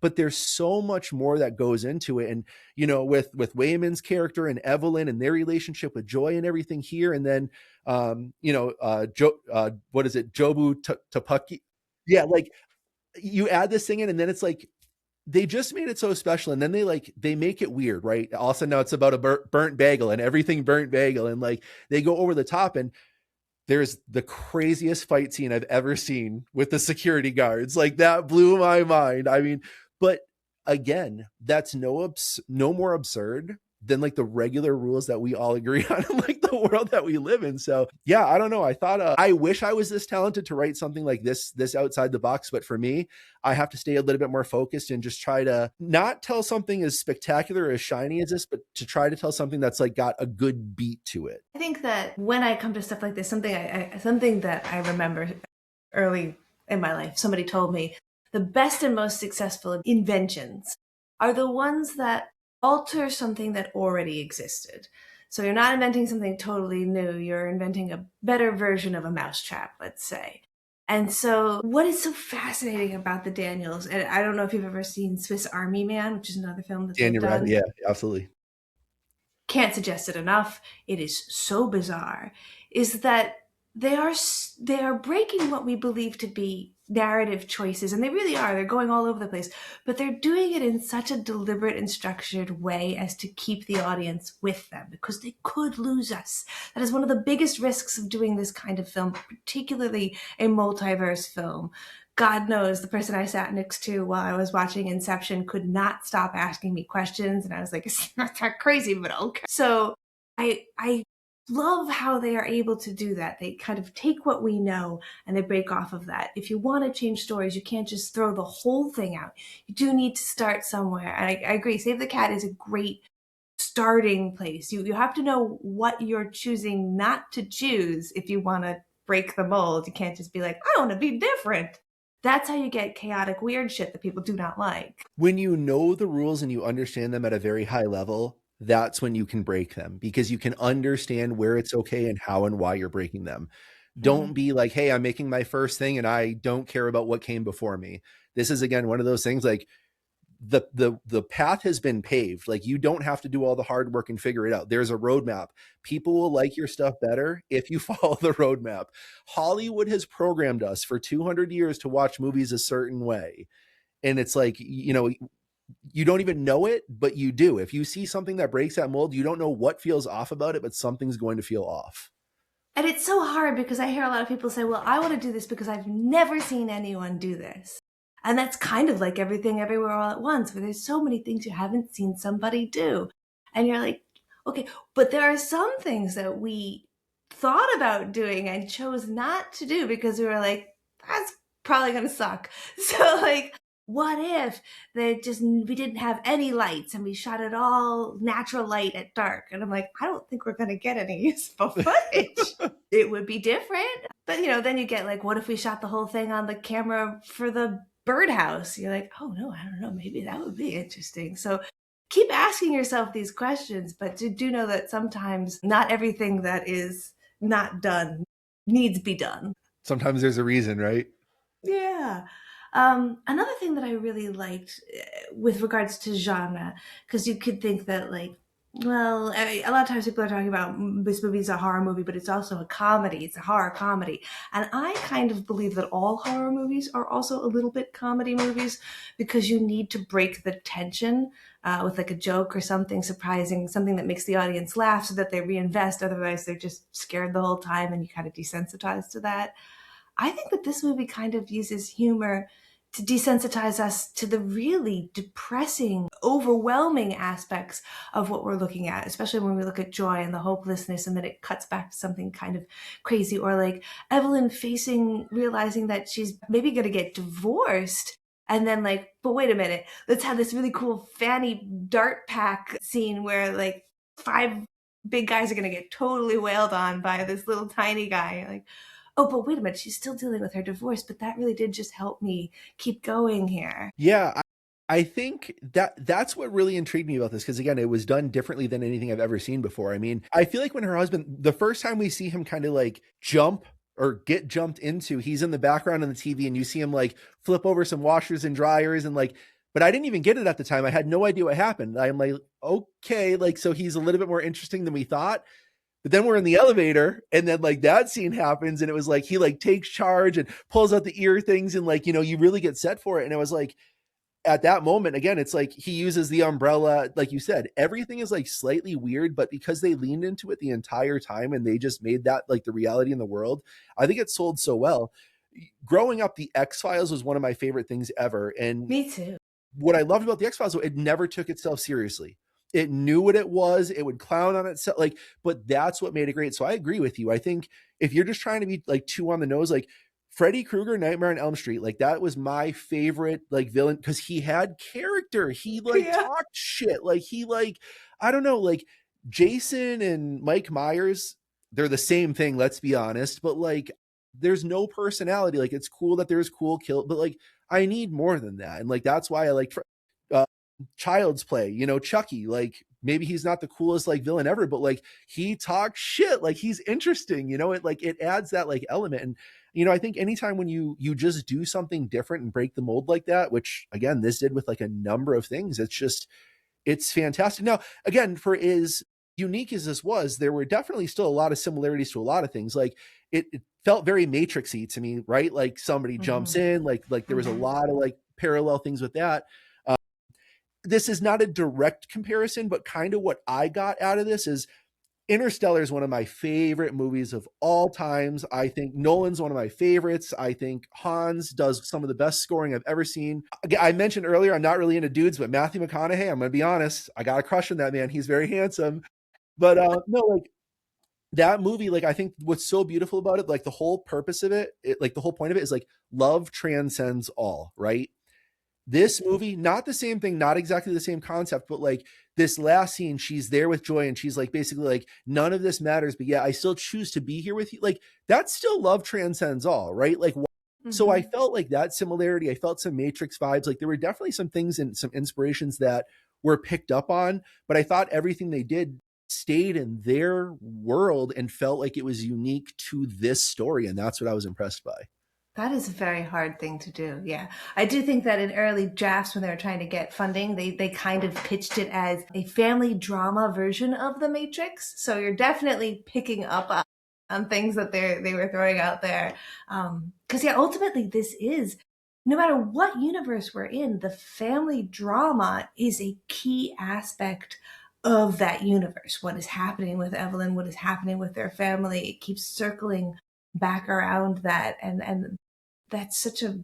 But there's so much more that goes into it. And, with Wayman's character and Evelyn and their relationship with Joy and everything here. And then, what is it? Jobu Tapuki. Yeah. Like you add this thing in and then it's like, they just made it so special. And then they make it weird, right? All of a sudden now it's about a burnt bagel and everything burnt bagel. And like, they go over the top, and there's the craziest fight scene I've ever seen with the security guards. Like that blew my mind. I mean, but again, that's no more absurd than like the regular rules that we all agree on in like the world that we live in. So yeah, I don't know. I thought I wish I was this talented to write something like this outside the box. But for me, I have to stay a little bit more focused and just try to not tell something as spectacular or as shiny as this, but to try to tell something that's like got a good beat to it. I think that when I come to stuff like this, something that I remember early in my life, somebody told me the best and most successful inventions are the ones that alter something that already existed. So you're not inventing something totally new, you're inventing a better version of a mousetrap, let's say. And so what is so fascinating about the Daniels, and I don't know if you've ever seen Swiss Army Man, which is another film that they've done. Yeah, absolutely. Can't suggest it enough. It is so bizarre, is that they are breaking what we believe to be narrative choices, and they really are. They're going all over the place, but they're doing it in such a deliberate and structured way as to keep the audience with them, because they could lose us. That is one of the biggest risks of doing this kind of film, particularly a multiverse film. God knows the person I sat next to while I was watching Inception could not stop asking me questions, and I was like, it's not that crazy, but okay. So I love how they are able to do that. They kind of take what we know and they break off of that. If you want to change stories, you can't just throw the whole thing out. You do need to start somewhere. And I agree, Save the Cat is a great starting place. You have to know what you're choosing not to choose if you want to break the mold. You can't just be like, I want to be different. That's how you get chaotic, weird shit that people do not like. When you know the rules and you understand them at a very high level, that's when you can break them, because you can understand where it's okay and how and why you're breaking them. Don't be like, hey, I'm making my first thing and I don't care about what came before me. This is, again, one of those things like the path has been paved. Like you don't have to do all the hard work and figure it out. There's a roadmap. People will like your stuff better if you follow the roadmap. Hollywood has programmed us for 200 years to watch movies a certain way. And it's like, you don't even know it, but you do. If you see something that breaks that mold, you don't know what feels off about it, but something's going to feel off. And it's so hard because I hear a lot of people say, well, I want to do this because I've never seen anyone do this. And that's kind of like Everything Everywhere All at Once, where there's so many things you haven't seen somebody do. And you're like, okay, but there are some things that we thought about doing and chose not to do because we were like, that's probably going to suck. So like, what if we didn't have any lights and we shot it all natural light at dark? And I'm like, I don't think we're going to get any useful footage. It would be different. But, then you get like, what if we shot the whole thing on the camera for the birdhouse? You're like, oh no, I don't know. Maybe that would be interesting. So keep asking yourself these questions, but do know that sometimes not everything that is not done needs be done. Sometimes there's a reason, right? Yeah. Another thing that I really liked with regards to genre, because you could think that, like, well, a lot of times people are talking about this movie's a horror movie, but it's also a comedy. It's a horror comedy. And I kind of believe that all horror movies are also a little bit comedy movies because you need to break the tension with like a joke or something surprising, something that makes the audience laugh so that they reinvest. Otherwise, they're just scared the whole time and you kind of desensitize to that. I think that this movie kind of uses humor to desensitize us to the really depressing, overwhelming aspects of what we're looking at, especially when we look at joy and the hopelessness, and then it cuts back to something kind of crazy, or like Evelyn realizing that she's maybe going to get divorced. And then, like, but wait a minute, let's have this really cool fanny dart pack scene where, like, five big guys are going to get totally wailed on by this little tiny guy. Like, oh, but wait a minute, she's still dealing with her divorce, but that really did just help me keep going here. Yeah, I think that's what really intrigued me about this, because again, it was done differently than anything I've ever seen before. I mean, I feel like when her husband, the first time we see him kind of like jump or get jumped into, he's in the background on the TV and you see him like flip over some washers and dryers and like, but I didn't even get it at the time. I had no idea what happened. I'm like, okay, like, so he's a little bit more interesting than we thought. But then we're in the elevator and then like that scene happens and it was like he like takes charge and pulls out the ear things and like, you know, you really get set for it. And it was like at that moment, again, it's like he uses the umbrella. Like you said, everything is like slightly weird, but because they leaned into it the entire time and they just made that like the reality in the world, I think it sold so well. Growing up, the X-Files was one of my favorite things ever. And Me too. what I loved about the X-Files, it never took itself seriously. It knew what it was. It would clown on itself. Like, but that's what made it great. So I agree with you. I think if you're just trying to be like too on the nose, like Freddy Krueger, Nightmare on Elm Street, like that was my favorite like villain because he had character. He like Yeah. talked shit. Like he like, I don't know, like Jason and Mike Myers, they're the same thing, let's be honest. But like there's no personality. Like it's cool that there's cool kill, but like I need more than that. And like that's why I like Child's Play, you know, Chucky, like maybe he's not the coolest like villain ever, but like he talks shit, like he's interesting, you know, it like it adds that like element. And you know, I think anytime when you just do something different and break the mold like that, which again this did with like a number of things, it's fantastic. Now again, for as unique as this was, there were definitely still a lot of similarities to a lot of things. Like it felt very Matrixy to me, right? Like somebody jumps in, like there was a lot of like parallel things with that. This is not a direct comparison, but kind of what I got out of this is Interstellar is one of my favorite movies of all times. I think Nolan's one of my favorites. I think Hans does some of the best scoring I've ever seen. I mentioned earlier, I'm not really into dudes, but Matthew McConaughey, I'm going to be honest, I got a crush on that man. He's very handsome. But no, like that movie, like I think what's so beautiful about it, like the whole purpose of it, like the whole point of it is like love transcends all, right? This movie, not the same thing, not exactly the same concept, but like this last scene, she's there with Joy and she's like basically like none of this matters, but yeah, I still choose to be here with you. Like that's still love transcends all, right? Like so I felt like that similarity. I felt some Matrix vibes. Like there were definitely some things and some inspirations that were picked up on, but I thought everything they did stayed in their world and felt like it was unique to this story, and that's what I was impressed by. That is a very hard thing to do. Yeah. I do think that in early drafts, when they were trying to get funding, they kind of pitched it as a family drama version of The Matrix. So you're definitely picking up on things that they were throwing out there. Because, yeah, ultimately, this is, no matter what universe we're in, the family drama is a key aspect of that universe. What is happening with Evelyn, what is happening with their family, it keeps circling back around that. And that's such a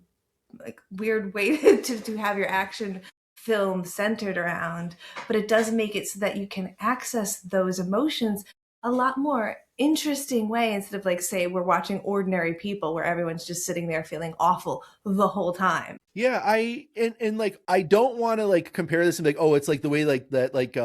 like weird way to have your action film centered around, but it does make it so that you can access those emotions a lot more interesting way instead of like, say, we're watching Ordinary People where everyone's just sitting there feeling awful the whole time. Yeah, and like I don't want to like compare this and be like, oh, it's like the way like that like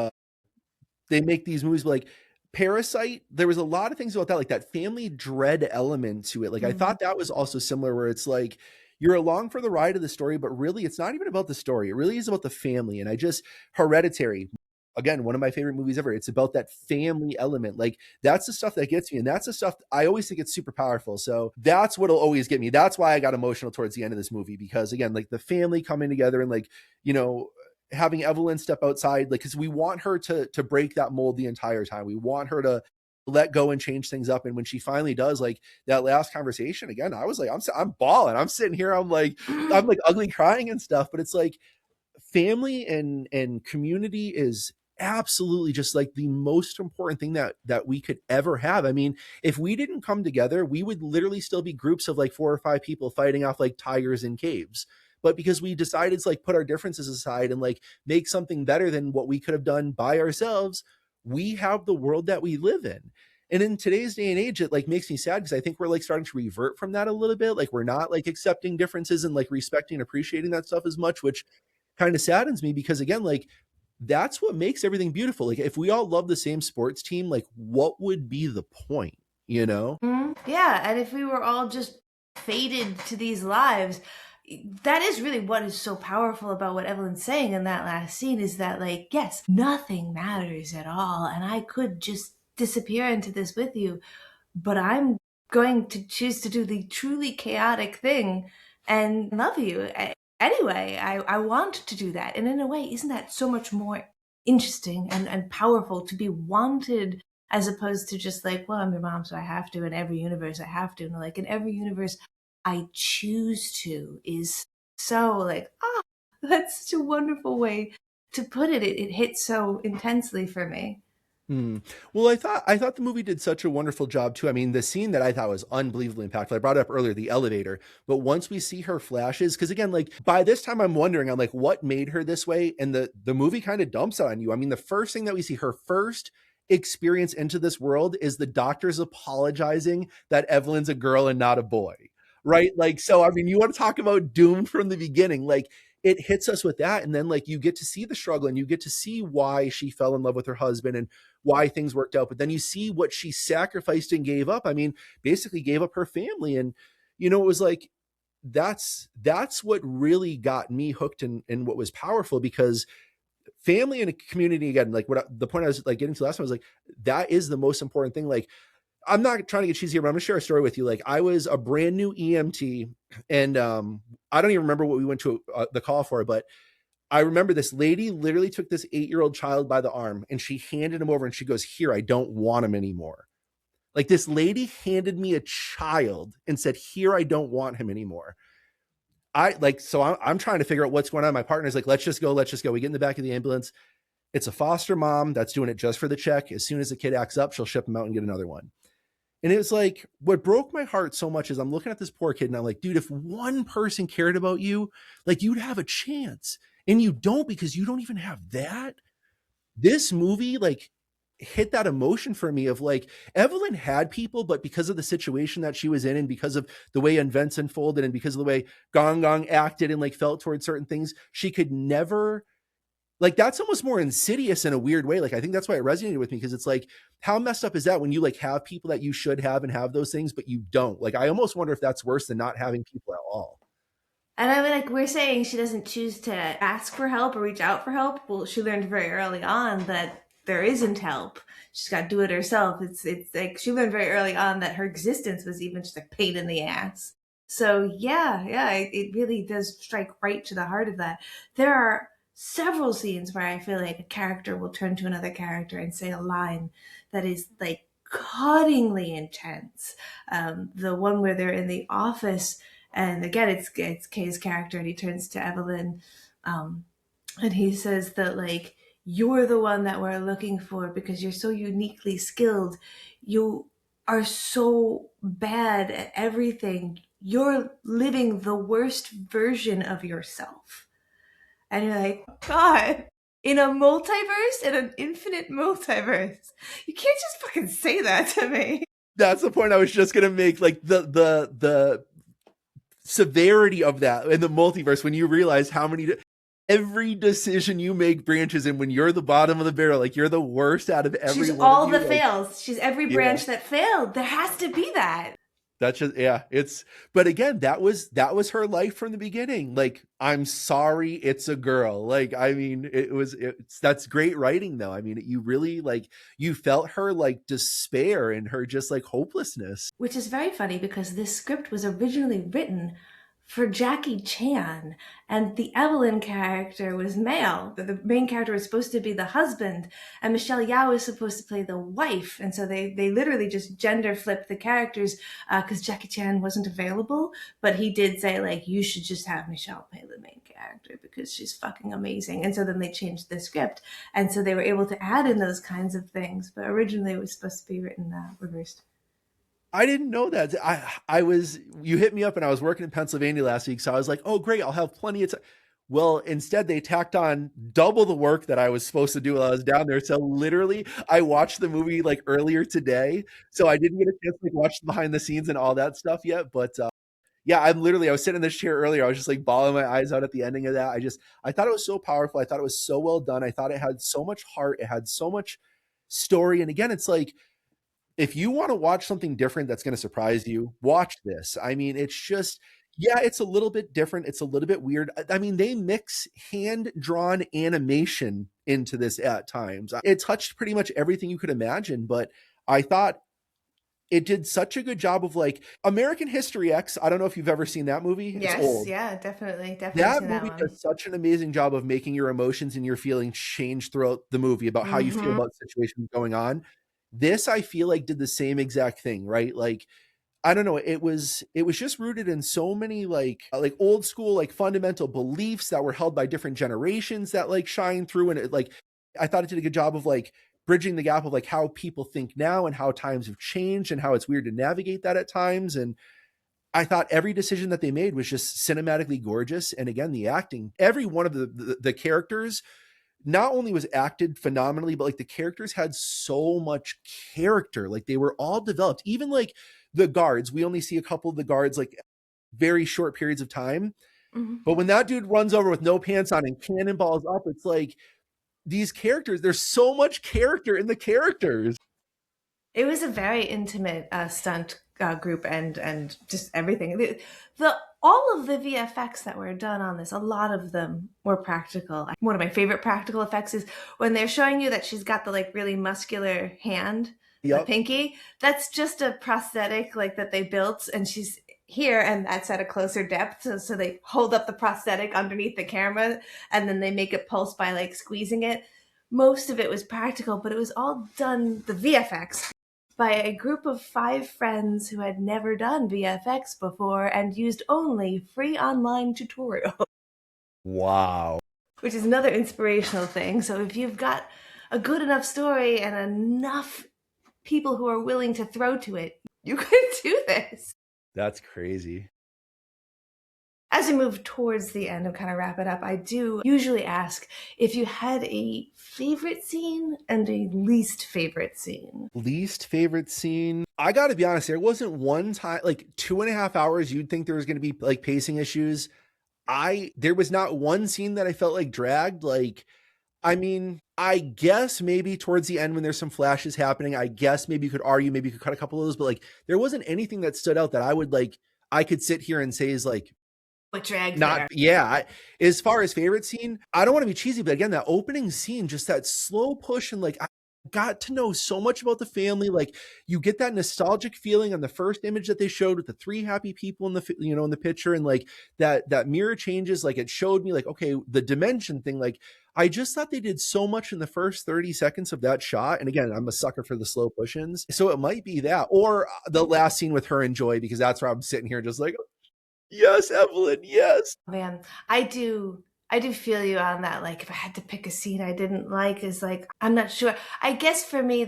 they make these movies, but like Parasite, there was a lot of things about that, like that family dread element to it. Like I thought that was also similar, where it's like you're along for the ride of the story, but really it's not even about the story. It really is about the family. And Hereditary, again, one of my favorite movies ever. It's about that family element. Like, that's the stuff that gets me. And that's the stuff I always think it's super powerful. So that's what'll always get me. That's why I got emotional towards the end of this movie, because again, like the family coming together and like, you know, having Evelyn step outside, like, cause we want her to break that mold the entire time. We want her to let go and change things up. And when she finally does, like that last conversation, again, I was like, I'm bawling. I'm sitting here. I'm like ugly crying and stuff, but it's like family and community is absolutely just like the most important thing that we could ever have. I mean, if we didn't come together, we would literally still be groups of like 4 or 5 people fighting off like tigers in caves. But because we decided to like put our differences aside and like make something better than what we could have done by ourselves, we have the world that we live in. And in today's day and age, it like makes me sad because I think we're like starting to revert from that a little bit. Like, we're not like accepting differences and like respecting and appreciating that stuff as much, which kind of saddens me, because again, like that's what makes everything beautiful. Like, if we all love the same sports team, like what would be the point, you know? Yeah, and if we were all just fated to these lives, that is really what is so powerful about what Evelyn's saying in that last scene, is that like, yes, nothing matters at all, and I could just disappear into this with you, but I'm going to choose to do the truly chaotic thing and love you anyway. I want to do that. And in a way, isn't that so much more interesting and powerful to be wanted, as opposed to just like, well, I'm your mom, so I have to. In every universe, I have to. And like, in every universe, I choose to is so like, that's such a wonderful way to put it. It hits so intensely for me. Well, I thought the movie did such a wonderful job too. I mean, the scene that I thought was unbelievably impactful, I brought it up earlier, the elevator, but once we see her flashes, because again, like by this time I'm wondering, I'm like, what made her this way? And the movie kind of dumps on you. I mean, the first thing that we see, her first experience into this world, is the doctors apologizing that Evelyn's a girl and not a boy. Right? Like, so I mean, you want to talk about doomed from the beginning, like it hits us with that. And then like you get to see the struggle and you get to see why she fell in love with her husband and why things worked out. But then you see what she sacrificed and gave up. I mean, basically gave up her family. And, you know, it was like, that's what really got me hooked in what was powerful, because family and a community, again, like the point I was like getting to last time was like, that is the most important thing. Like, I'm not trying to get cheesy here, but I'm gonna share a story with you. Like, I was a brand new EMT, and I don't even remember what we went to the call for, but I remember this lady literally took this 8-year-old child by the arm and she handed him over and she goes, "Here, I don't want him anymore." Like, this lady handed me a child and said, "Here, I don't want him anymore." I'm trying to figure out what's going on. My partner's like, let's just go. We get in the back of the ambulance. It's a foster mom that's doing it just for the check. As soon as the kid acts up, she'll ship him out and get another one. And it was like, what broke my heart so much is I'm looking at this poor kid and I'm like, dude, if one person cared about you, like you'd have a chance, and you don't, because you don't even have that. This movie like hit that emotion for me of like, Evelyn had people, but because of the situation that she was in and because of the way events unfolded and because of the way Gong Gong acted and like felt towards certain things, she could never, like, that's almost more insidious in a weird way. Like, I think that's why it resonated with me, because it's like, how messed up is that when you like have people that you should have and have those things, but you don't? Like, I almost wonder if that's worse than not having people at all. And I mean, like, we're saying she doesn't choose to ask for help or reach out for help. Well, she learned very early on that there isn't help. She's got to do it herself. It's like she learned very early on that her existence was even just a pain in the ass. So yeah, it really does strike right to the heart of that. There are several scenes where I feel like a character will turn to another character and say a line that is like cuttingly intense. The one where they're in the office, and again, it's Kay's character, and he turns to Evelyn, and he says that like, you're the one that we're looking for because you're so uniquely skilled. You are so bad at everything. You're living the worst version of yourself. And you're like, God, in a multiverse, in an infinite multiverse, you can't just fucking say that to me. That's the point I was just gonna make. Like the severity of that in the multiverse, when you realize how many every decision you make branches in, when you're the bottom of the barrel, like you're the worst out of every She's one all of you, the like, fails. She's every branch that failed. There has to be that. That's just, yeah, but again, that was her life from the beginning. Like, I'm sorry, it's a girl. Like, I mean, that's great writing though. I mean, you really like, you felt her like despair and her just like hopelessness. Which is very funny because this script was originally written for Jackie Chan, and the Evelyn character was male. The main character was supposed to be the husband, and Michelle Yeoh was supposed to play the wife. And so they literally just gender flipped the characters because Jackie Chan wasn't available. But he did say, like, you should just have Michelle play the main character because she's fucking amazing. And so then they changed the script. And so they were able to add in those kinds of things. But originally it was supposed to be written reversed. I didn't know that. You hit me up and I was working in Pennsylvania last week. So I was like, oh, great. I'll have plenty of time. Well, instead they tacked on double the work that I was supposed to do while I was down there. So literally I watched the movie like earlier today. So I didn't get a chance to like watch the behind the scenes and all that stuff yet. But yeah, I was sitting in this chair earlier. I was just like bawling my eyes out at the ending of that. I thought it was so powerful. I thought it was so well done. I thought it had so much heart. It had so much story. And again, it's like, if you want to watch something different that's going to surprise you, watch this. I mean, it's just, yeah, it's a little bit different. It's a little bit weird. I mean, they mix hand-drawn animation into this at times. It touched pretty much everything you could imagine, but I thought it did such a good job of like American History X. I don't know if you've ever seen that movie. Yes, it's old. yeah, definitely That seen movie that one. does such an amazing job of making your emotions and your feelings change throughout the movie about how you feel about situations going on. This, I feel like, did the same exact thing, right? Like, I don't know, it was just rooted in so many like old school like fundamental beliefs that were held by different generations that like shine through. And it, like, I thought it did a good job of like bridging the gap of like how people think now and how times have changed and how it's weird to navigate that at times. And I thought every decision that they made was just cinematically gorgeous. And again, the acting, every one of the characters not only was acted phenomenally, but like the characters had so much character. Like, they were all developed. Even like the guards, we only see a couple of the guards like very short periods of time. But when that dude runs over with no pants on and cannonballs up, it's like these characters, there's so much character in the characters. It was a very intimate stunt group and just everything. All of the VFX that were done on this, a lot of them were practical. One of my favorite practical effects is when they're showing you that she's got the like really muscular hand, the pinky. That's just a prosthetic like that they built, and she's here, and that's at a closer depth. So they hold up the prosthetic underneath the camera, and then they make it pulse by like squeezing it. Most of it was practical, but it was all done, the VFX, by a group of 5 friends who had never done VFX before and used only free online tutorials. Wow. Which is another inspirational thing. So if you've got a good enough story and enough people who are willing to throw to it, you could do this. That's crazy. As we move towards the end and kind of wrap it up, I do usually ask if you had a favorite scene and a least favorite scene. Least favorite scene. I got to be honest, there wasn't one time, like 2.5 hours, you'd think there was going to be like pacing issues. There was not one scene that I felt like dragged. Like, I mean, I guess maybe towards the end when there's some flashes happening, I guess maybe you could argue, maybe you could cut a couple of those, but like there wasn't anything that stood out that I could sit here and say is like, what dragged not there? Yeah. As far as favorite scene, I don't want to be cheesy, but again, that opening scene, just that slow push, and like I got to know so much about the family. Like, you get that nostalgic feeling on the first image that they showed with the 3 happy people in the in the picture, and like that mirror changes, like it showed me like, okay, the dimension thing. Like, I just thought they did so much in the first 30 seconds of that shot. And again, I'm a sucker for the slow push-ins, so it might be that, or the last scene with her and Joy, because that's where I'm sitting here just like, yes, Evelyn, yes. Man, I do feel you on that. Like, if I had to pick a scene I didn't like, is like, I'm not sure. I guess for me,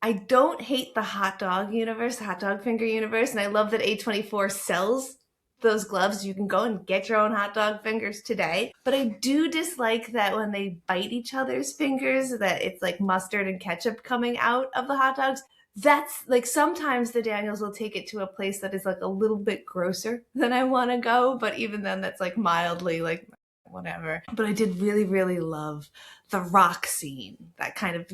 I don't hate the hot dog universe, the hot dog finger universe, and I love that A24 sells those gloves. You can go and get your own hot dog fingers today. But I do dislike that when they bite each other's fingers, that it's like mustard and ketchup coming out of the hot dogs. That's like, sometimes the Daniels will take it to a place that is like a little bit grosser than I want to go, but even then that's like mildly like whatever. But I did really, really love the rock scene that kind of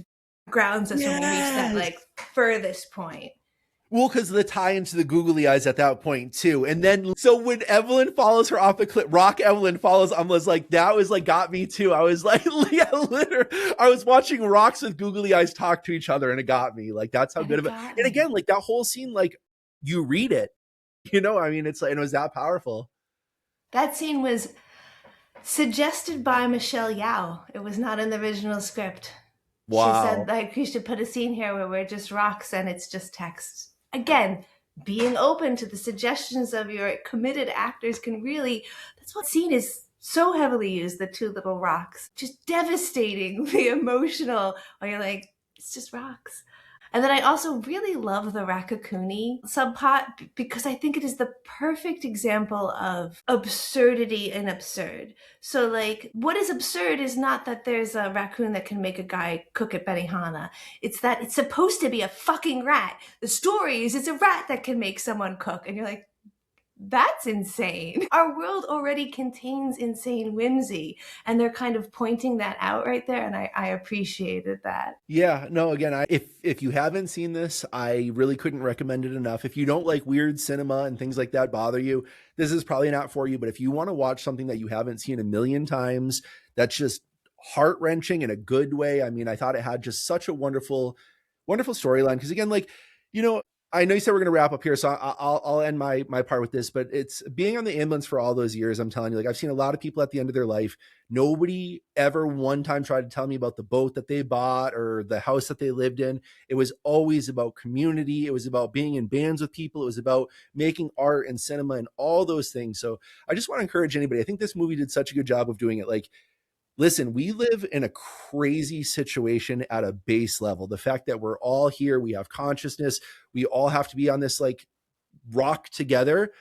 grounds us when we reach that like furthest point. Well, because the tie into the googly eyes at that point too. And then so when Evelyn follows her off the cliff, Rock Evelyn follows, I was like, that was like got me too. I was like, yeah, literally, I was watching rocks with googly eyes talk to each other and it got me. Like that's how And good it of it. got And me. again, like that whole scene, like you read it, I mean, it's like, and it was that powerful. That scene was suggested by Michelle Yao. It was not in the original script. She said, Wow. like, we should put a scene here where we're just rocks and it's just text. Again, being open to the suggestions of your committed actors can really, that's what scene is so heavily used, the two little rocks. Just devastatingly emotional, where you're like, it's just rocks. And then I also really love the Rakakuni subplot because I think it is the perfect example of absurdity and absurd. So, like, what is absurd is not that there's a raccoon that can make a guy cook at Benihana. It's that it's supposed to be a fucking rat. The story is it's a rat that can make someone cook. And you're like, that's insane. Our world already contains insane whimsy, and they're kind of pointing that out right there, and I appreciated that. Yeah, no, again, if you haven't seen this, I really couldn't recommend it enough. If you don't like weird cinema and things like that bother you, this is probably not for you. But if you want to watch something that you haven't seen a million times, that's just heart-wrenching in a good way. I mean, I thought it had just such a wonderful, wonderful storyline. Because again, like, you know, I know you said we're going to wrap up here, so I'll end my part with this. But it's being on the ambulance for all those years. I'm telling you, like I've seen a lot of people at the end of their life. Nobody ever one time tried to tell me about the boat that they bought or the house that they lived in. It was always about community. It was about being in bands with people. It was about making art and cinema and all those things. So I just want to encourage anybody. I think this movie did such a good job of doing it. Like, listen, we live in a crazy situation at a base level. The fact that we're all here, we have consciousness, we all have to be on this like rock together.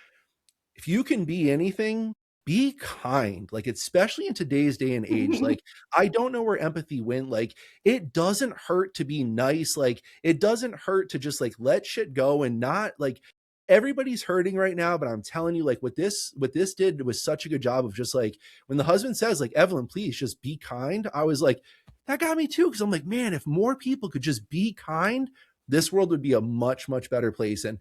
If you can be anything, be kind. Like, especially in today's day and age, like, I don't know where empathy went. Like, it doesn't hurt to be nice. Like, it doesn't hurt to just like let shit go and not like everybody's hurting right now. But I'm telling you, like, what this did was such a good job of just like when the husband says, like, Evelyn, please just be kind. I was like, that got me too. Cause I'm like, man, if more people could just be kind, this world would be a much, much better place. And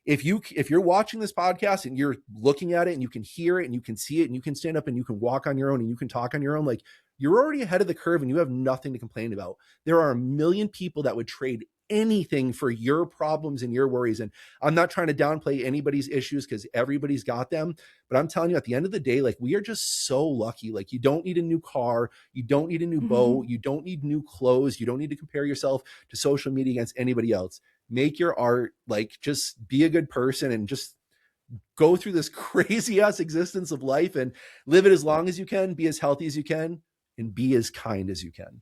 if you're watching this podcast and you're looking at it and you can hear it and you can see it and you can stand up and you can walk on your own and you can talk on your own, like you're already ahead of the curve and you have nothing to complain about. There are a million people that would trade anything for your problems and your worries. And I'm not trying to downplay anybody's issues because everybody's got them. But I'm telling you, at the end of the day, like we are just so lucky. Like you don't need a new car. You don't need a new boat. You don't need new clothes. You don't need to compare yourself to social media against anybody else. Make your art, like just be a good person and just go through this crazy ass existence of life and live it as long as you can, be as healthy as you can, and be as kind as you can.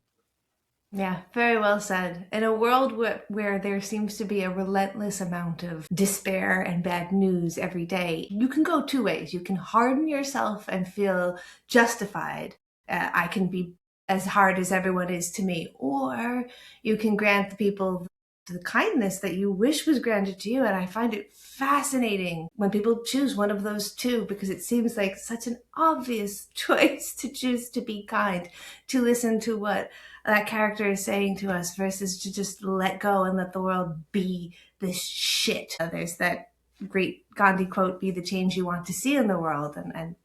Yeah, very well said. In a world where there seems to be a relentless amount of despair and bad news every day, you can go two ways. You can harden yourself and feel justified. I can be as hard as everyone is to me. Or you can grant the people the kindness that you wish was granted to you. And I find it fascinating when people choose one of those two, because it seems like such an obvious choice to choose to be kind, to listen to what that character is saying to us versus to just let go and let the world be this shit. There's that great Gandhi quote, be the change you want to see in the world. And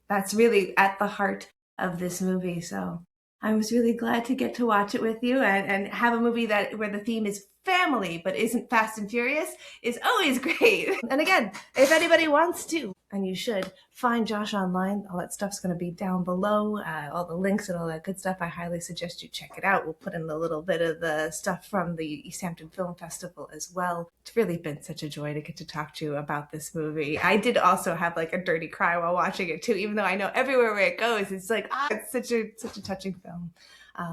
that's really at the heart of this movie. So I was really glad to get to watch it with you and have a movie that where the theme is family but isn't Fast and Furious is always great. And again, if anybody wants to, and you should, find Josh online. All that stuff's going to be down below, all the links and all that good stuff. I highly suggest you check it out. We'll put in a little bit of the stuff from the Easthampton Film Festival as well. It's really been such a joy to get to talk to you about this movie. I did also have like a dirty cry while watching it too, even though I know everywhere where it goes, it's like, it's such a touching film.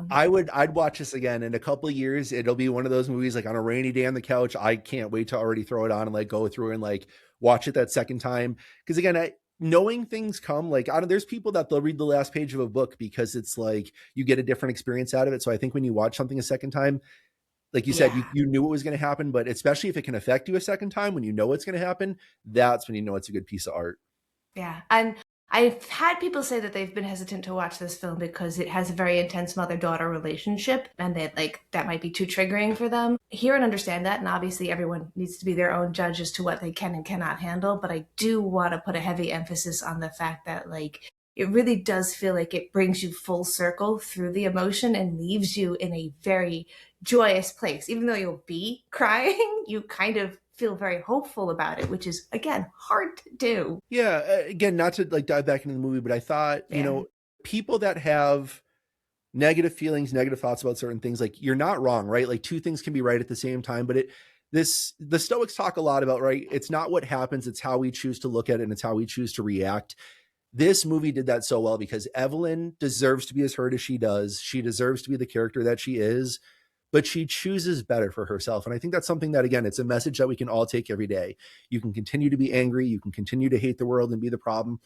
I'd watch this again in a couple of years. It'll be one of those movies like on a rainy day on the couch. I can't wait to already throw it on and like go through and like watch it that second time. Because again, knowing things come like there's people that they'll read the last page of a book because it's like you get a different experience out of it. So I think when you watch something a second time, like you said, you knew what was going to happen, but especially if it can affect you a second time when you know what's going to happen, that's when you know it's a good piece of art. Yeah. And I've had people say that they've been hesitant to watch this film because it has a very intense mother-daughter relationship and that that might be too triggering for them. Hear and understand that, and obviously everyone needs to be their own judge as to what they can and cannot handle, but I do want to put a heavy emphasis on the fact that it really does feel like it brings you full circle through the emotion and leaves you in a very joyous place. Even though you'll be crying, you kind of feel very hopeful about it, which is, again, hard to do. Yeah, again, not to dive back into the movie, but I thought, people that have negative feelings, negative thoughts about certain things, you're not wrong, right? Two things can be right at the same time, but the Stoics talk a lot about, right? It's not what happens, it's how we choose to look at it, and it's how we choose to react. This movie did that so well because Evelyn deserves to be as hurt as she does. She deserves to be the character that she is, but she chooses better for herself. And I think that's something that, again, it's a message that we can all take every day. You can continue to be angry. You can continue to hate the world and be the problem,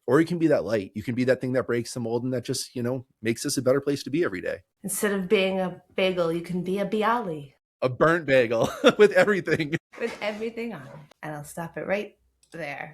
or you can be that light. You can be that thing that breaks the mold and that just, makes this a better place to be every day. Instead of being a bagel, you can be a bialy. A burnt bagel with everything. With everything on it. And I'll stop it right there.